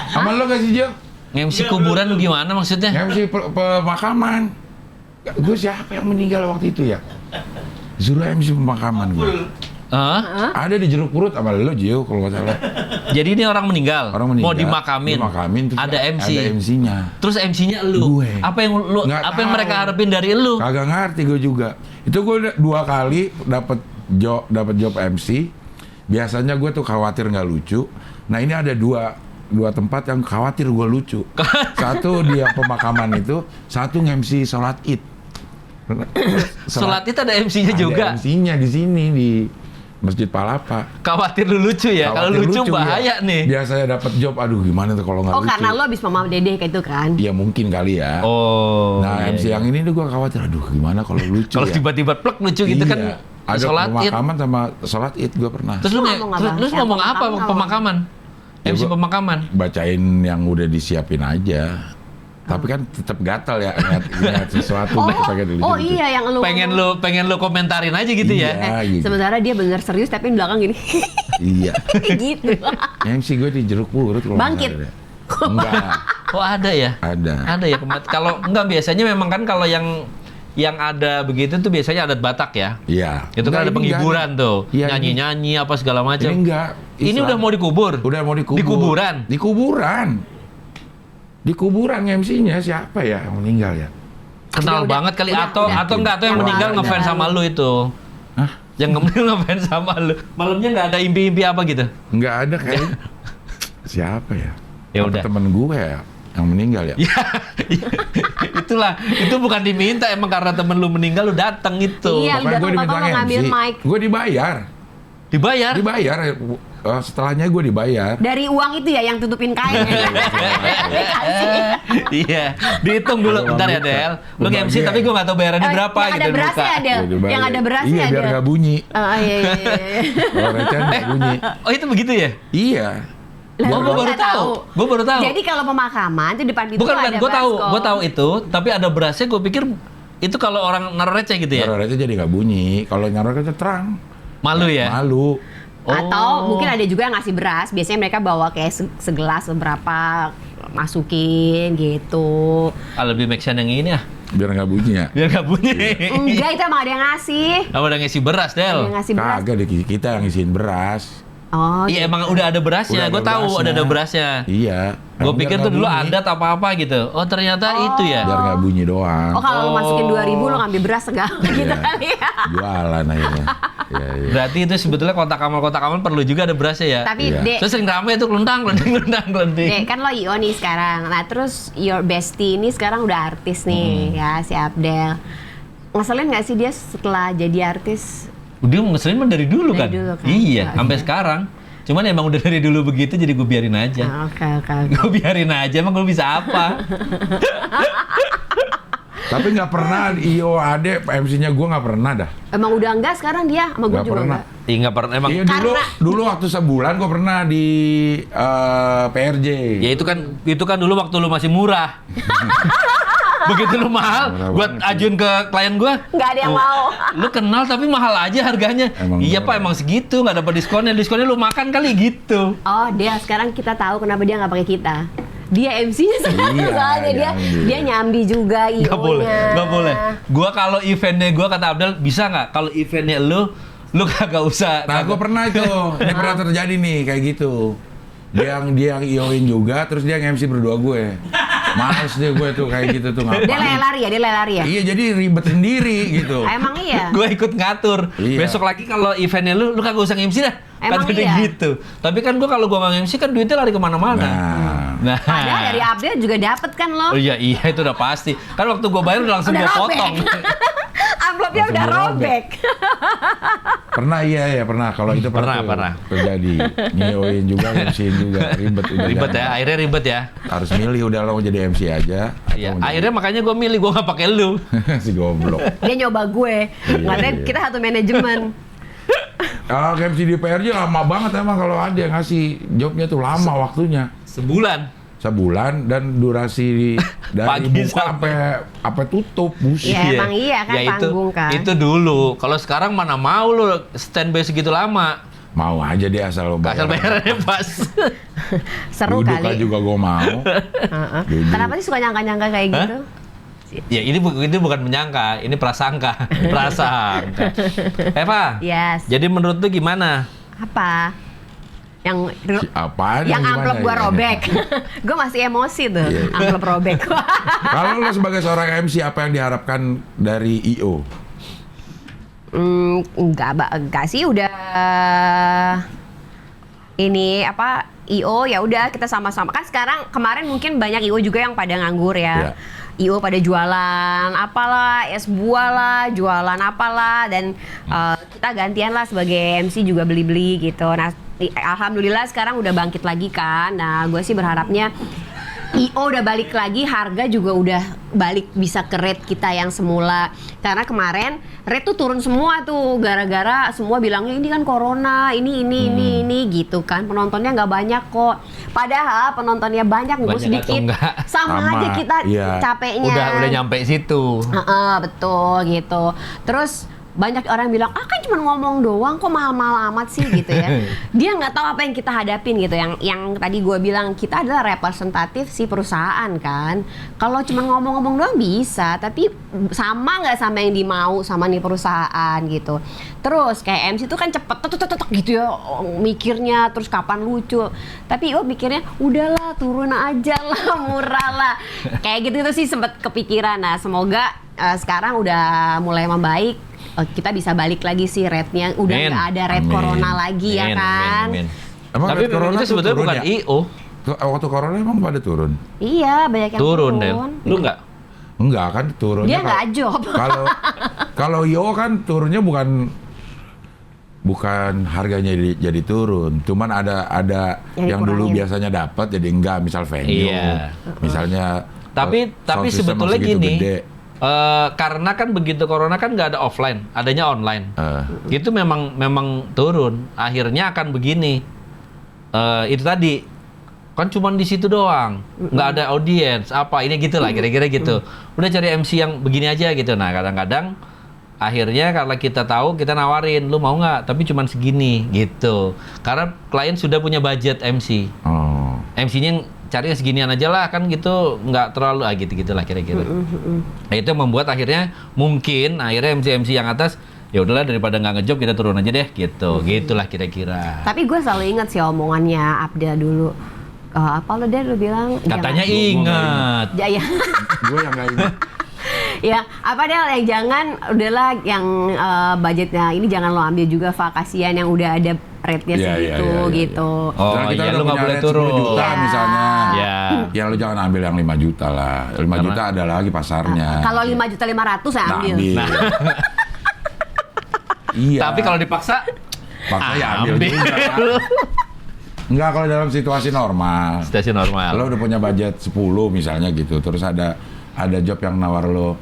Sama lo gak sih Jo? MC kuburan gimana maksudnya? MC pemakaman. Gue siapa yang meninggal waktu itu ya? Suruh MC pemakaman gue. Hah? Ada di Jeruk Purut sama lo Gio kalau nggak salah. Jadi ini orang meninggal, Orang meninggal. mau dimakamin. Terus Ada MC. Ada MC-nya. Terus MC-nya lu. Gue. Apa yang Nggak tahu. mereka harapin dari lu? Kagak ngerti gue juga. Itu gue udah 2 kali dapat job MC. Biasanya gue tuh khawatir nggak lucu. Nah ini ada dua tempat yang khawatir gue lucu. Satu dia pemakaman itu, satu MC sholat Id. Sholat itu ada MC-nya juga. Ada MC-nya di sini di Masjid Palapa. Khawatir lu lucu ya. Kalau Khawatir lucu bahaya ya. nih. Biasanya dapat job, aduh gimana tuh kalau nggak oh lucu. karena lo abis Mama Dede kayak itu kan. Iya mungkin kali ya. Oh. Nah iya, MC iya. yang ini tuh gue khawatir, aduh gimana kalau lucu Kalau ya. tiba-tiba plek lucu gitu Iya. kan. Ada Sholat Id. pemakaman sama sholat Id gue pernah. Terus lu Lu ngomong apa? terus Yang ngomong apa pemakaman pemakaman? Ya, MC gua- pemakaman. Bacain yang udah disiapin aja. Tapi kan tetap gatal ya ingat sesuatu pengen lucu-lucu. Oh iya yang lu Pengen lu komentarin aja gitu Iya. ya. gitu. sementara dia bener serius tapi di belakang gini. Iya. gitu. MC gue di Jeruk Purut kalau nggak Bangkit. salah deh. Enggak, Oh ada ya? ada. Ada ya kalau enggak biasanya memang kan kalau yang ada begitu tuh biasanya adat Batak ya. Iya. Itu kan ada Enggak, ini penghiburan enggak. tuh, Iya, nyanyi-nyanyi apa segala Ini macam. enggak. Ini Islam. udah mau dikubur. Udah mau dikubur. Di kuburan. Di kuburan. Di kuburan MC-nya siapa ya yang meninggal ya? Kenal Udah, banget kali udah, atau udah. enggak atau yang Yang meninggal lalu, ngefans udah sama lalu. lu itu. Hah? Yang meninggal ngefans sama lu. Malamnya nggak ada impi-impi apa gitu. Enggak ada kayaknya. Siapa ya? Ya Apa udah. temen gue ya yang meninggal ya? Ya, itulah. Itu bukan diminta emang karena temen lu meninggal lu datang itu. Iya. Pokoknya lu datang tau-tau lo ngambil mic. Gue dibayar. Dibayar. Dibayar. Setelahnya gue dibayar. Dari uang itu ya yang tutupin kain. Iya, dihitung dulu Ada bentar ya uang Del. Lu buka. MC tapi gue nggak tahu bayarannya berapa yang gitu ada di berasnya muka. ada. Ya, dibayar. Yang ada berasnya Iya, ada. biar nggak bunyi. Oh iya iya. iya. Kalau receh nggak bunyi. Oh itu begitu ya? Iya. Lah, Gua gua baru nggak tahu. Gua baru tahu. Jadi kalau pemakaman itu depan pintu Bukan, ada gue tahu, baskom. gue tahu itu. Tapi ada berasnya, gue pikir itu kalau orang naruh receh gitu ya. Kalau receh jadi nggak bunyi. Kalau nyaruh receh terang. Malu ya. Malu. Atau Oh. mungkin ada juga yang ngasih beras. Biasanya mereka bawa kayak segelas seberapa masukin gitu. Ah, lebih make sense yang ini ah. Biar nggak bunyi ya. Biar gak bunyi. Enggak, itu emang ada yang ngasih. Apa udah ngisi beras, Ada yang Del? ngasih beras. Kagak deh, kita yang ngisiin beras. Oh, Iya, emang udah ada berasnya. Udah Gue tahu berasnya. udah ada berasnya. Iya. Gue Emang pikir biar tuh nggak dulu bunyi. adat apa-apa gitu. Oh ternyata itu ya. Biar nggak bunyi doang. Oh, kalau lu Oh. masukin 2.000 lu ngambil beras segala gitu Iya. kali ya. Jualan akhirnya. Iya, iya. Berarti itu sebetulnya kotak amal perlu juga ada berasnya ya. Tapi Iya. Dek, Terus sering rame tuh kelentang. Dek, kan lo IO nih sekarang. Nah, terus your bestie ini sekarang udah artis nih ya, si Abdel. ngeselin nggak sih dia setelah jadi artis? Dia ngeselin mah dari dulu kan? Dulu kan? Iya, sampai sekarang. Cuman emang udah dari dulu begitu, jadi gue biarin aja. Oke. Gue biarin aja, emang gue bisa apa? Tapi nggak pernah IO Ade MC-nya gue nggak pernah dah. Emang udah enggak sekarang dia? Sama gue Nggak juga pernah. enggak. Iya nggak pernah emang. Iya dulu waktu sebulan gue pernah di PRJ. Ya itu kan dulu waktu lu masih murah. Begitu lu mahal, Murah buat banget sih. ajuin ke klien gua. Nggak ada yang mau. Lu kenal tapi mahal aja harganya. Emang Iya murah. Pak, emang segitu, nggak dapat diskonnya. Diskonnya lu makan kali gitu. Oh, dia sekarang kita tahu kenapa dia nggak pakai kita. Dia MC-nya sekarang Iya, soalnya dia nyambi juga IO-nya. Nggak boleh. Gua kalau eventnya gua kata Abdel bisa nggak? Kalau eventnya lu kagak usah. Nah, gue pernah itu. Ini pernah terjadi nih kayak gitu. Dia yang IO-in juga, terus dia nge-MC berdua gue. Males deh gue tuh kayak gitu tuh ngapain. Dia lari ya? Iya, jadi ribet sendiri gitu. Emang iya? Gua ikut ngatur. Iya. Besok lagi kalau eventnya lu kagak usah MC dah. Emang Kata dia iya? gitu. Tapi kan gua kalau gua nggak MC kan duitnya lari kemana-mana. Nah, Padahal dari Abdel juga dapet kan lo? Oh iya itu udah pasti. Kan waktu gua bayar udah langsung Udah gua robek. potong. Amplopnya udah Langsung robek. pernah pernah. Kalau itu Pernah, tuh pernah. terjadi. Ngioin juga, MC-in juga, ribet udah. Ribet ya, jangan. akhirnya ribet ya. Harus milih udah lo mau jadi MC aja. atau Iya, mau jadi- akhirnya makanya gua milih gua nggak pakai lu. si goblok. Dia nyoba gue. Katanya iya. kita satu manajemen. MC di PRJ lama banget emang kalau ada yang ngasih jobnya tuh lama waktunya. Sebulan dan durasi dari Pagi buka sampai tutup buset. Iya, emang iya kan Ya, tanggung kan. Itu dulu. Kalau sekarang mana mau lu standby segitu lama. Mau aja deh asal lo bayar. Asal bayarannya pas. Seru Duduk kali. juga gue mau. Heeh. Duduk. Kenapa sih suka nyangka-nyangka kayak Hah? gitu? Ya ini bukan menyangka, ini prasangka. Prasangka. Eva. Yes. Jadi menurut lu gimana? Apa? Yang Apaan yang gimana amplop gua ya? robek. Gue masih emosi tuh, Iya. amplop robek. Kalau lo sebagai seorang MC apa yang diharapkan dari IO? Enggak sih udah ini apa IO ya udah kita sama-sama kan sekarang kemarin mungkin banyak IO juga yang pada nganggur ya. IO pada jualan apalah, es buah lah, jualan apalah dan kita gantian lah sebagai MC juga beli-beli gitu. Nah, alhamdulillah sekarang udah bangkit lagi kan. Nah, gue sih berharapnya IO udah balik lagi, harga juga udah balik bisa ke rate kita yang semula. Karena kemarin rate tuh turun semua tuh gara-gara semua bilangnya ini kan corona, ini gitu kan. Penontonnya nggak banyak kok. Padahal penontonnya banyak gue Banyak atau sedikit. enggak? Sama Sama, aja kita iya. capeknya. Udah nyampe situ. Betul gitu. Terus banyak orang bilang, kan cuma ngomong doang, kok mahal-mahal amat sih gitu ya. Dia nggak tahu apa yang kita hadapin gitu. Yang tadi gue bilang, kita adalah representatif si perusahaan kan. Kalau cuma ngomong-ngomong doang bisa, tapi sama nggak sama yang dimau sama nih perusahaan gitu. Terus kayak MC itu kan cepet tek gitu ya mikirnya, terus kapan lucu. Tapi mikirnya udahlah turun aja lah, murah lah. Kayak gitu sih sempet kepikiran. Nah semoga sekarang udah mulai membaik. Kita bisa balik lagi sih rate-nya. Udah Amin. nggak ada rate Amin. corona lagi ya kan. Amin. Emang Tapi rate corona itu tuh sebetulnya turun bukan ya? IO. Waktu corona emang pada turun? Iya banyak yang Turun, Del. Lu nggak? Enggak kan turunnya. Dia nggak job. Kalau IO kan turunnya bukan harganya jadi turun, cuman ada yang dulu dikurangin. biasanya dapat jadi enggak, misal venue, Iya. misalnya. Tapi sound system sebetulnya segitu gini. gede. Karena kan begitu corona kan nggak ada offline, adanya online. Itu memang turun. Akhirnya akan begini. Itu tadi kan cuma di situ doang, nggak ada audiens apa ini gitulah kira-kira gitu. Udah cari MC yang begini aja gitu. Nah kadang-kadang akhirnya kalau kita tahu kita nawarin, lu mau nggak? Tapi cuma segini gitu. Karena klien sudah punya budget MC. Oh. MC-nya cari seginian aja lah kan gitu, nggak terlalu gitu-gitulah kira-kira. Nah, itu yang membuat akhirnya MC yang atas ya udahlah daripada nggak ngejob kita turun aja deh gitu. Gitulah kira-kira. Tapi gue selalu ingat sih omongannya Abda dulu. Apa lo dia lu bilang? Katanya jangan- ingat. Ya, Gue yang nggak ini. ya apa deh yang jangan udahlah yang budgetnya ini jangan lo ambil juga kasihan yang udah ada rate-nya Iya, segitu iya, iya. gitu. Oh Misalnya kita iya, udah lu nggak punya boleh rate 10 turun. juta Iya. misalnya. Ya. Ya lu jangan ambil yang 5 juta lah. 5 Karena- juta ada lagi pasarnya. Kalau 5.500.000 saya Nah, ambil. ambil. Iya. Tapi kalau dipaksa, paksa ya ambil juga. Enggak, kalau dalam situasi normal. Situasi normal. Lo udah punya budget 10 misalnya gitu, terus ada job yang nawar lo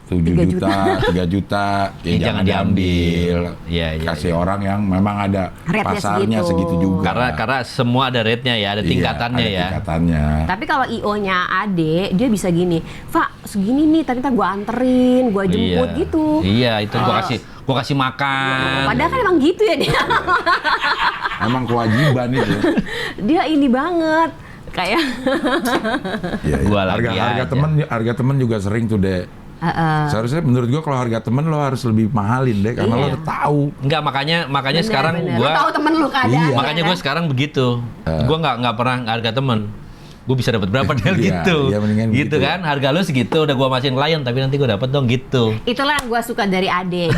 7 3 juta, 3 juta, ya Ya, jangan jangan diambil. Iya, iya, Kasih iya. orang yang memang ada Rate-nya pasarnya segitu. segitu juga. Karena semua ada rate-nya ya, ada Iya, tingkatannya ada ya. tingkatannya. Tapi kalau IO-nya Ade, dia bisa gini, Pak segini nih, ternyata gue anterin, gue jemput Iya. gitu. Iya, itu gua kasih makan. Padahal kan emang gitu ya dia. Emang kewajiban itu. Dia ini banget, kayak Iya, iya. Gua lagi harga aja. harga temen juga sering tuh, Dek. Seharusnya menurut gua kalau harga temen lo harus lebih mahalin, Dek, karena Iya. lo udah tahu. Enggak, makanya sekarang Bener. gua Lu tahu temen lu keadaannya. Iya. makanya gue sekarang begitu. Gue nggak pernah harga temen. Gue bisa dapat berapa Del Iya, gitu. iya, mendingan gitu begitu. kan. Harga lu segitu udah gue masukin klien tapi nanti gue dapat dong gitu. Itulah yang gue suka dari Ade.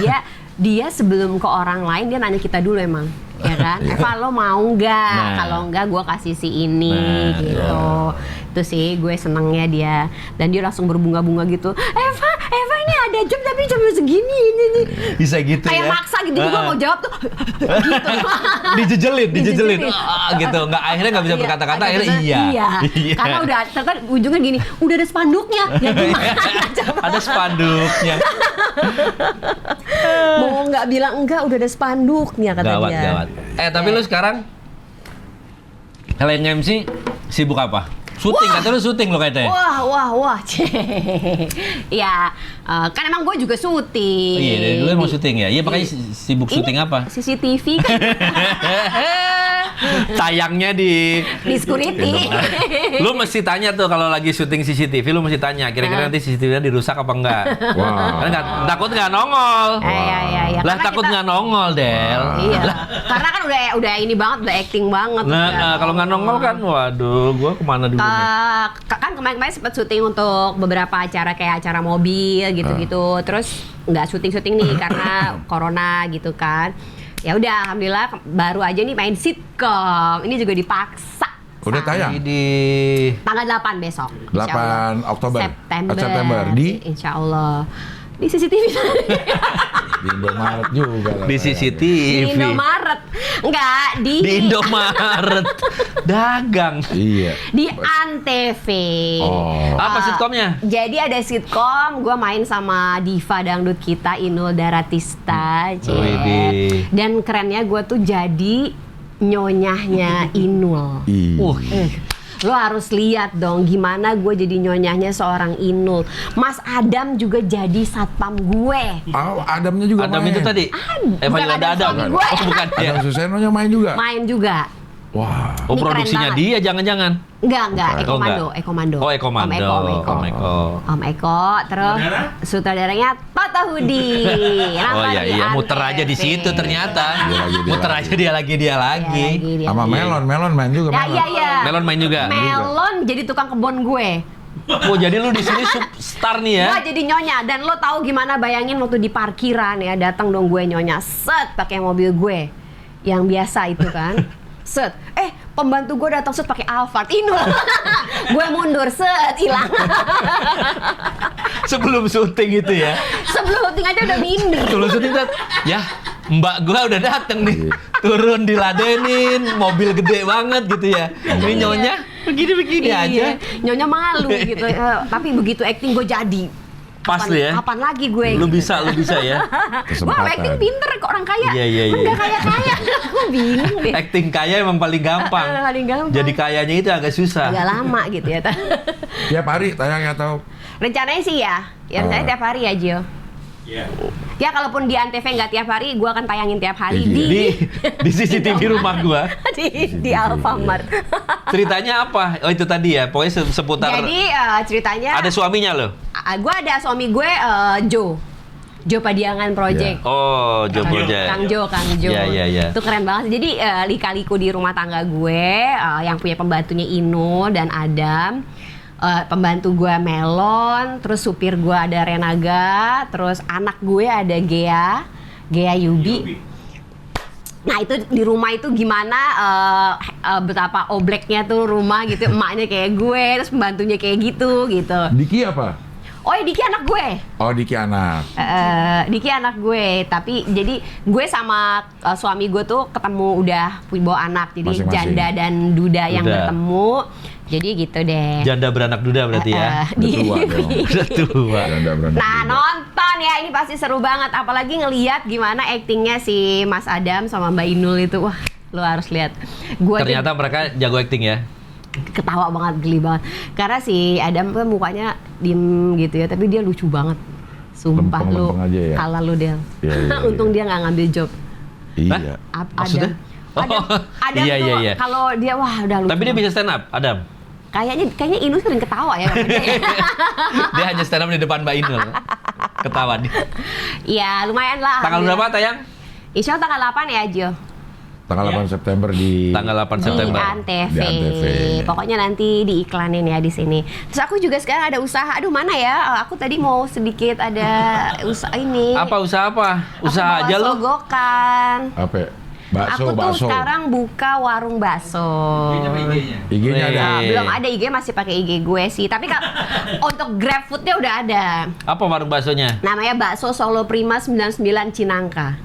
Dia sebelum ke orang lain dia nanya kita dulu emang, ya kan? Eva lo mau nggak? Nah. Kalau nggak gue kasih si ini Nah, gitu. Itu sih gue senengnya dia. Dan dia langsung berbunga-bunga gitu. Eva ini ada job tapi cuma segini ini nih. Bisa gitu Kayak ya. maksa gitu. Gue mau jawab tuh gitu. dijejelin. Dijejelin. Gitu. Akhirnya nggak bisa Iya, berkata-kata, agak akhirnya susah. iya. Karena udah ternyata ujungnya gini, udah ada spanduknya. Ya gimana coba? Ada spanduknya. Mau nggak bilang enggak, udah ada spanduknya kata Gawat, dia. gawat. Tapi lu sekarang selain MC sibuk apa? Syuting, katanya lu syuting lo kayaknya. Wah, ya, kan emang gue juga syuting. Iya, dari dulu emang syuting ya? Iya, makanya sibuk syuting Ini apa? CCTV kan Tayangnya di di security. lu mesti tanya tuh kalau lagi syuting CCTV, lu mesti tanya kira-kira nanti CCTV-nya dirusak apa enggak. Wah. Karena takut nggak nongol. Iya. Lah Karena takut kita- nggak nongol, Del. Iya. Karena kan udah ini banget, udah acting banget. Nah, kalau nggak nongol kan, waduh, gua kemana dulu nih? Kan kemarin sempat syuting untuk beberapa acara kayak acara mobil gitu-gitu. Terus nggak syuting nih karena corona gitu kan. Ya udah, alhamdulillah baru aja nih main sitkom. Ini juga dipaksa. Udah tayang? Di Tanggal 8 besok. 8 Oktober. September. Di Insya Allah. Di CCTV. di Indomaret juga lah. di Di CCTV. Indomaret. Enggak, Di Indomaret. Dagang. Iya. di Antv. Oh. Apa sitkomnya? Jadi ada sitkom, gue main sama diva dangdut kita Inul Daratista. Widih. Dan kerennya gue tuh jadi nyonyahnya Inul. Iya. Lo harus lihat dong gimana gue jadi nyonyahnya seorang Inul. Mas Adam juga jadi satpam gue. Oh, Adamnya juga Adam main. itu tadi. Bukan Panggil Adam Adam. suami gue. Oh, bukan dia. Adam Suseno-nya main juga. Main juga. Wah. Oh, Ini keren produksinya banget. dia jangan-jangan. Enggak, Oh, Ekomando. Oh, Ekomando. Om Eko. Om Eko, terus sutradaranya Toto Hudi. Oh iya, muter aja di situ ternyata. Muter aja dia lagi. Sama Melon main juga. Ya, Melon. iya. Melon main juga. Melon jadi tukang kebon gue. Oh, jadi lu di sini star nih ya? Gua jadi nyonya, dan lo tahu gimana, bayangin waktu di parkiran ya, datang dong gue nyonya, set pakai mobil gue yang biasa itu kan, set, pembantu gue datang set pakai Alphard, Inul, gue mundur, set hilang. Sebelum syuting itu ya. Sebelum syuting aja udah minder. Sebelum syuting tuh, ya mbak gua udah dateng nih. Turun diladenin, mobil gede banget gitu ya. Ini nyonya begini-begini aja. Iya, nyonya malu gitu. Tapi begitu acting gue jadi. Pas lu ya. Kapan lagi gue? Lu gitu. bisa ya. Gue acting pinter kok, orang kaya. Iya. Udah kaya-kaya. Gue bingung deh. Acting kaya emang paling gampang. Paling gampang. Jadi kayanya itu agak susah. Agak lama gitu ya. Tiap hari tayang atau Rencananya sih ya rencananya tiap hari ya, Gio. Iya. Ya kalaupun di Antv nggak tiap hari, gue akan tayangin tiap hari Iya. Di CCTV rumah gua. di Alfamart. Ceritanya apa? Oh itu tadi ya. Pokoknya seputar. Jadi ceritanya Ada suaminya loh. gue ada suami gue Jo Padiangan Project. Oh, Jo Project. Kang Jo. Iya. Itu keren banget. Jadi lika-liku di rumah tangga gue, yang punya pembantunya Inul dan Adam. Pembantu gue Melon, terus supir gue ada Renaga, terus anak gue ada Gea Yubi. Nah itu di rumah itu gimana betapa obleknya tuh rumah gitu, emaknya kayak gue, terus pembantunya kayak gitu. Diki apa? Oh ya Diki anak gue. Oh, Diki anak. Diki anak gue, tapi jadi gue sama suami gue tuh ketemu udah bawa anak, jadi Masing-masing. janda dan duda yang Duda. bertemu, jadi gitu deh. Janda beranak duda berarti ya. Udah tua dong. Udah tua. Janda beranak Nah duda. nonton ya, ini pasti seru banget, apalagi ngelihat gimana aktingnya si Mas Adam sama Mbak Inul itu, wah lo harus lihat. Gue Ternyata mereka jago acting ya. ketawa banget, geli banget, karena si Adam tuh mukanya diem gitu ya, tapi dia lucu banget, sumpah. Lempeng-lempeng aja ya? Kalah lu Del. Iya, iya, Untung iya. dia nggak ngambil job. Iya. Maksudnya? Adam Iya, tuh iya. kalau dia wah udah lucu. Tapi dia banget. bisa stand up, Adam. Kayaknya Inul sering ketawa ya. sama dia. Dia hanya stand up di depan Mbak Inul. Ketawa dia. Iya lumayan lah. Tanggal berapa tayang? Insya Allah tanggal 8 ya Jo. Tanggal 8 September di Tanggal 8 Di September. Antv. Di Antv. Pokoknya nanti diiklanin ya di sini. Terus aku juga sekarang ada usaha. Aduh mana ya? Aku tadi mau sedikit ada usaha ini. Apa usaha apa? Usaha aja lo. Sogokan. apa? Bakso, Aku tuh bakso. sekarang buka warung bakso. IG-nya ada. Nah, Wih. belum ada IG, masih pakai IG gue sih. Tapi untuk GrabFood-nya udah ada. Apa warung baksonya? Namanya Bakso Solo Prima 99 Cinangka.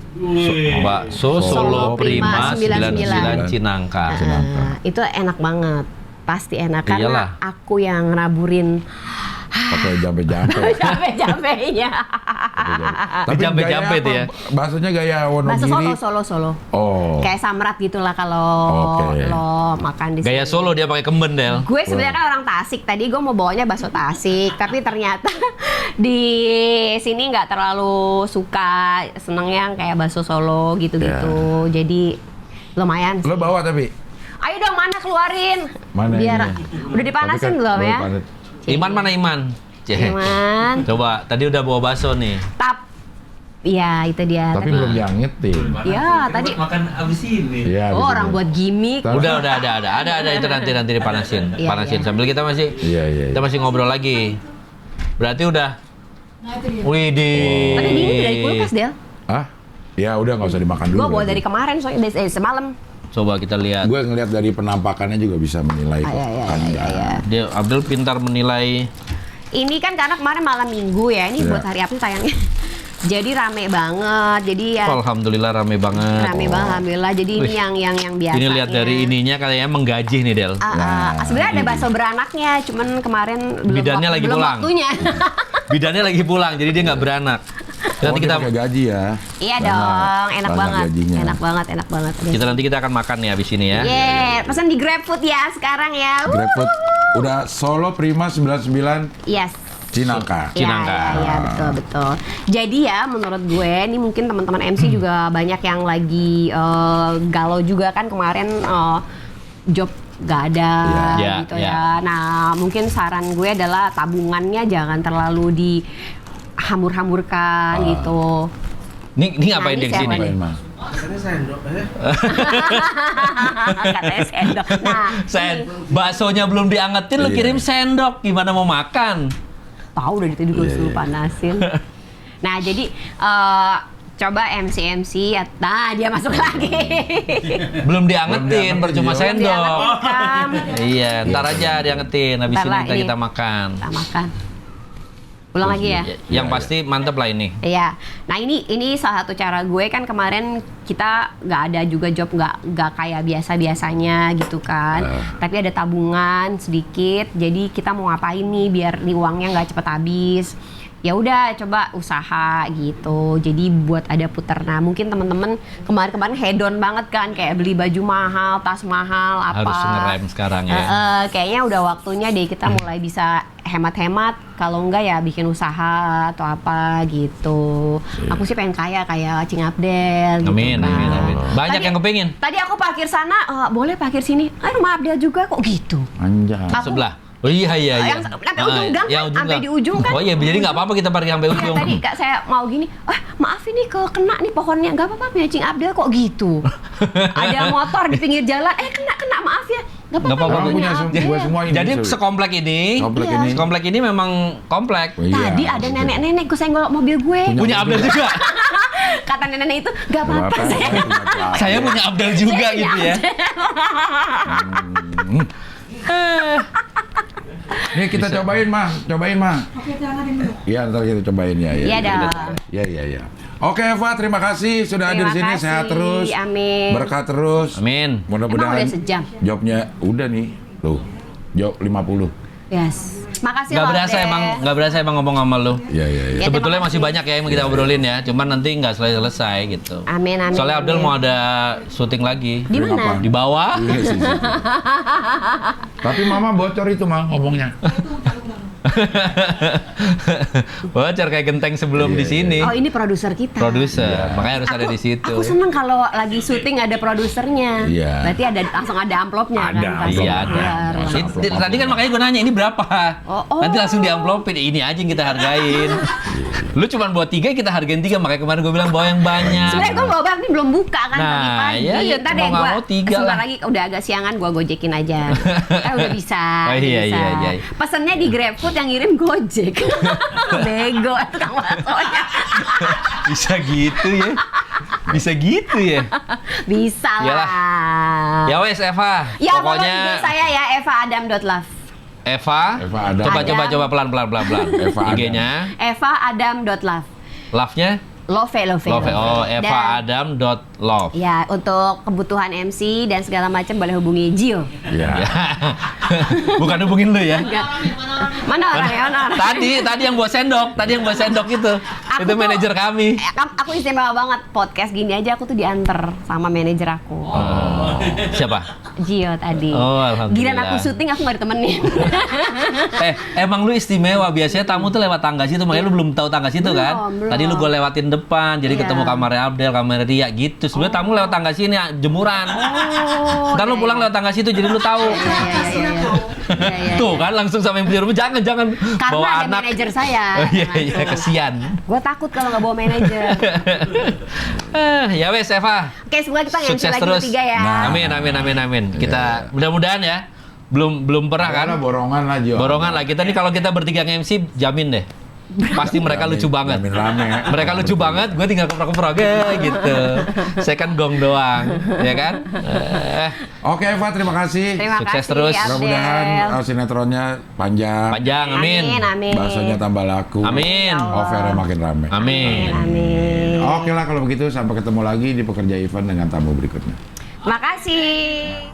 Bakso Solo Prima 99 Cinangka. Itu enak banget. Pasti enak Iyalah. karena aku yang naburin Pakai jambe-jambe. jambe-jambenya. Jambe-jambe gaya tuh ya. apa? Baksonya gaya Bakso Wonogiri. Solo. Oh. Kayak samrat gitulah kalau Oke. lo makan di Gaya sini. Solo dia pakai kemben Del. Gue sebenarnya kan orang Tasik. Tadi gue mau bawanya bakso Tasik, tapi ternyata di sini nggak terlalu suka, senengnya yang kayak bakso Solo gitu-gitu. Jadi lumayan sih. Lo bawa tapi? Ayo dong, mana keluarin? Mana Biar ini? udah dipanasin Tapi kan belum baru ya? panas. Iman mana Iman? Ceh. Iman. Coba, tadi udah bawa bakso nih. Iya itu dia. Tapi belum diangetin. Ya tadi. Makan abis ini. Iya. Oh habis orang itu. buat gimmick. Tapi- Udah ada itu nanti dipanasin. Iya, Panasin iya. sambil kita masih Iya. kita masih ngobrol lagi. Berarti udah. Widih. Tapi dingin dari kulkas Del. Ah? Ya udah nggak usah dimakan dulu. Gue bawa berarti. dari kemarin soalnya semalam. Coba kita lihat. Gue ngeliat dari penampakannya juga bisa menilai kok. Iya. Dia Abdul pintar menilai. Ini kan karena kemarin malam minggu ya. Ini Iya. buat hari apa tayangnya? Jadi rame banget. Jadi ya Alhamdulillah rame banget. rame banget alhamdulillah. Jadi ini Wih. yang biasa. Ini lihat dari ininya kayaknya menggajih nih Del. Sebenarnya ada bakso beranaknya, cuman kemarin belum Bidannya lagi belum pulang. waktunya. Bidannya lagi pulang, jadi dia nggak beranak. Nanti kita pakai gaji ya. Iya Karena dong, enak banyak banget. gajinya. Enak banget. kita akan makan nih abis ini ya. Pesan di GrabFood ya sekarang ya. GrabFood udah Solo Prima 99 Yes. Cinangka. Cinangka. Iya, betul. Jadi ya menurut gue ini mungkin teman-teman MC juga banyak yang lagi galau juga kan kemarin job gak ada Iya. gitu Iya. ya. Nah, mungkin saran gue adalah tabungannya jangan terlalu dihamur-hamurkan gitu. Ini ngapain Nah, dia ini kesini? siapa Ngapain, Mas? Katanya sendok Katanya sendok. Nah, Baksonya belum diangetin, lu Iya. kirim sendok. Gimana mau makan? tahu udah tadi gue Iya, suruh iya. panasin. Nah, jadi coba MC ya. Nah, dia masuk lagi. Belum diangetin, diangetin, percuma iya. sendok. Diangetin, Iya, ntar aja diangetin. Habis Ntar ini lah, ntar ini. kita makan. Kita makan. Ulang lagi ya. Yang pasti mantep lah ini. Iya. Nah ini salah satu cara gue kan kemarin kita nggak ada juga job nggak kayak biasanya gitu kan. Tapi ada tabungan sedikit. Jadi kita mau ngapain nih biar nih uangnya nggak cepet habis. Ya udah coba usaha gitu. Jadi buat ada puter. Nah mungkin teman-teman kemarin hedon banget kan kayak beli baju mahal, tas mahal apa. Harus ngerem sekarang ya. Kayaknya udah waktunya deh kita mulai bisa hemat-hemat. Kalau enggak ya bikin usaha atau apa gitu. Aku sih pengen kaya kayak Cing Abdel gitu. Amin, kan. amin. Banyak yang kepingin. Tadi aku parkir sana, boleh parkir sini. Rumah Abdel juga kok gitu. Anjay. Aku- Sebelah. Oh iya. Yang sampai ujung gang kan? Sampai di ujung kan? Oh iya, jadi nggak apa-apa kita parkir sampai Ya, ujung. tadi Kak saya mau gini, maaf ini kena nih pohonnya, nggak apa-apa ya Cing Abdel kok gitu. Ada motor di pinggir jalan, kena maaf ya, nggak Nggak apa-apa, apa-apa. punya Cing semua- Abdel. gue semua ini. Jadi sorry. sekomplek ini, Komplek Iya. ini. sekomplek ini memang komplek. Oh, iya. Tadi ada nenek-nenek gue senggol mobil gue. Punya Abdel juga. Kata nenek itu, nggak apa-apa saya. Saya punya Abdel juga Saya gitu ya. Nih kita cobain mah. Oke, jangan dulu. Iya, ntar kita cobain ya. Iya dong. Iya. Oke Eva, terima kasih sudah hadir di sini. Terima kasih. Sehat terus. Amin. Berkah terus. Amin. Emang Mudah-mudahan udah sejam? jobnya udah nih. Tuh. Job 50. Yes. Makasih Nggak loh, berasa Dek. nggak berasa emang ngomong sama lu. Iya. Ya, Sebetulnya terima masih kasih. banyak ya yang kita obrolin ya, cuman nanti nggak selesai gitu. Amin. Soalnya Abdel amin. mau ada syuting lagi. Di mana? Di bawah. Iya sih. Tapi mama bocor itu mah ngomongnya. Bocor kayak genteng sebelum Iya, di sini. Oh, ini produser kita. Produser, makanya harus ada di situ. Aku seneng kalau lagi syuting ada produsernya. Iya. Berarti langsung ada amplopnya Ada, kan? Pasti. Iya ada. Masa Tadi kan makanya gue nanya ini berapa? Oh. Nanti langsung diamplopin. Ini aja yang kita hargain. Lu cuma buat 3, kita hargain 3. Makanya kemarin gue bilang bawa yang banyak. Sebenarnya gue bawa banyak nih belum buka kan Nah, pagi-pagi. iya, Ntar mau deh nggak gue mau 3 sebentar lah. lagi udah agak siangan gue gojekin aja. Udah bisa. Oh, udah iya, bisa. iya. Pesennya di GrabFood yang ngirim Gojek. Bego tukang baksonya. Bisa gitu ya. Bisa gitu ya. Bisa Iyalah. lah. Ya wes Eva. Ya, Pokoknya follow IG saya ya Eva.Adam.love. Eva. Adam. Coba pelan. Eva Adam. IG-nya. Eva.Adam.love. Love-nya? Love. Oh, Dan- evaadam.love. Ya, untuk kebutuhan MC dan segala macam boleh hubungi Gio. Iya. Bukan hubungin lu ya. Mana orangnya? Mana orang? Tadi yang buat sendok, itu. Itu tuh- manajer kami. Aku istimewa banget podcast gini aja aku tuh diantar sama manajer aku. Siapa? Gio tadi. Oh, alhamdulillah. Giliran aku syuting aku nggak ditemenin. Emang lu istimewa. Biasanya tamu tuh lewat tangga situ, makanya lu belum tahu tangga situ kan? Belum. Tadi lu gue lewatin depan, jadi Iya. ketemu kamarnya Abdel, kamarnya Ria gitu. Sebenarnya tamu lewat tangga sini jemuran. Ntar lu pulang lewat tangga situ, jadi lu tahu. Iya. Tuh kan langsung sama yang punya rumah, jangan Karena bawa ada anak. manajer saya. Oh, iya, kesian. Gue takut kalau nggak bawa manajer. Ya wes Eva. Oke, semoga kita nge-MC Sukses lagi terus. bertiga ya. Nah. Amin. Kita mudah-mudahan ya. Belum pernah kan? Karena borongan lah Jo. Borongan lah. Kita nih kalau kita bertiga nge-MC jamin deh. Pasti mereka lucu banget. Jamin rame. Mereka lucu banget, gue tinggal keprok-keprok gitu. Saya kan gong doang, ya kan? Oke Eva, terima kasih. Terima Sukses kasih, terus. Abdel. Mudah-mudahan sinetronnya panjang. Panjang, amin. Amin. Baksonya tambah laku. Amin. Offernya makin rame. Amin. Amin. Oke lah kalau begitu sampai ketemu lagi di Pekerja Event dengan tamu berikutnya. Makasih.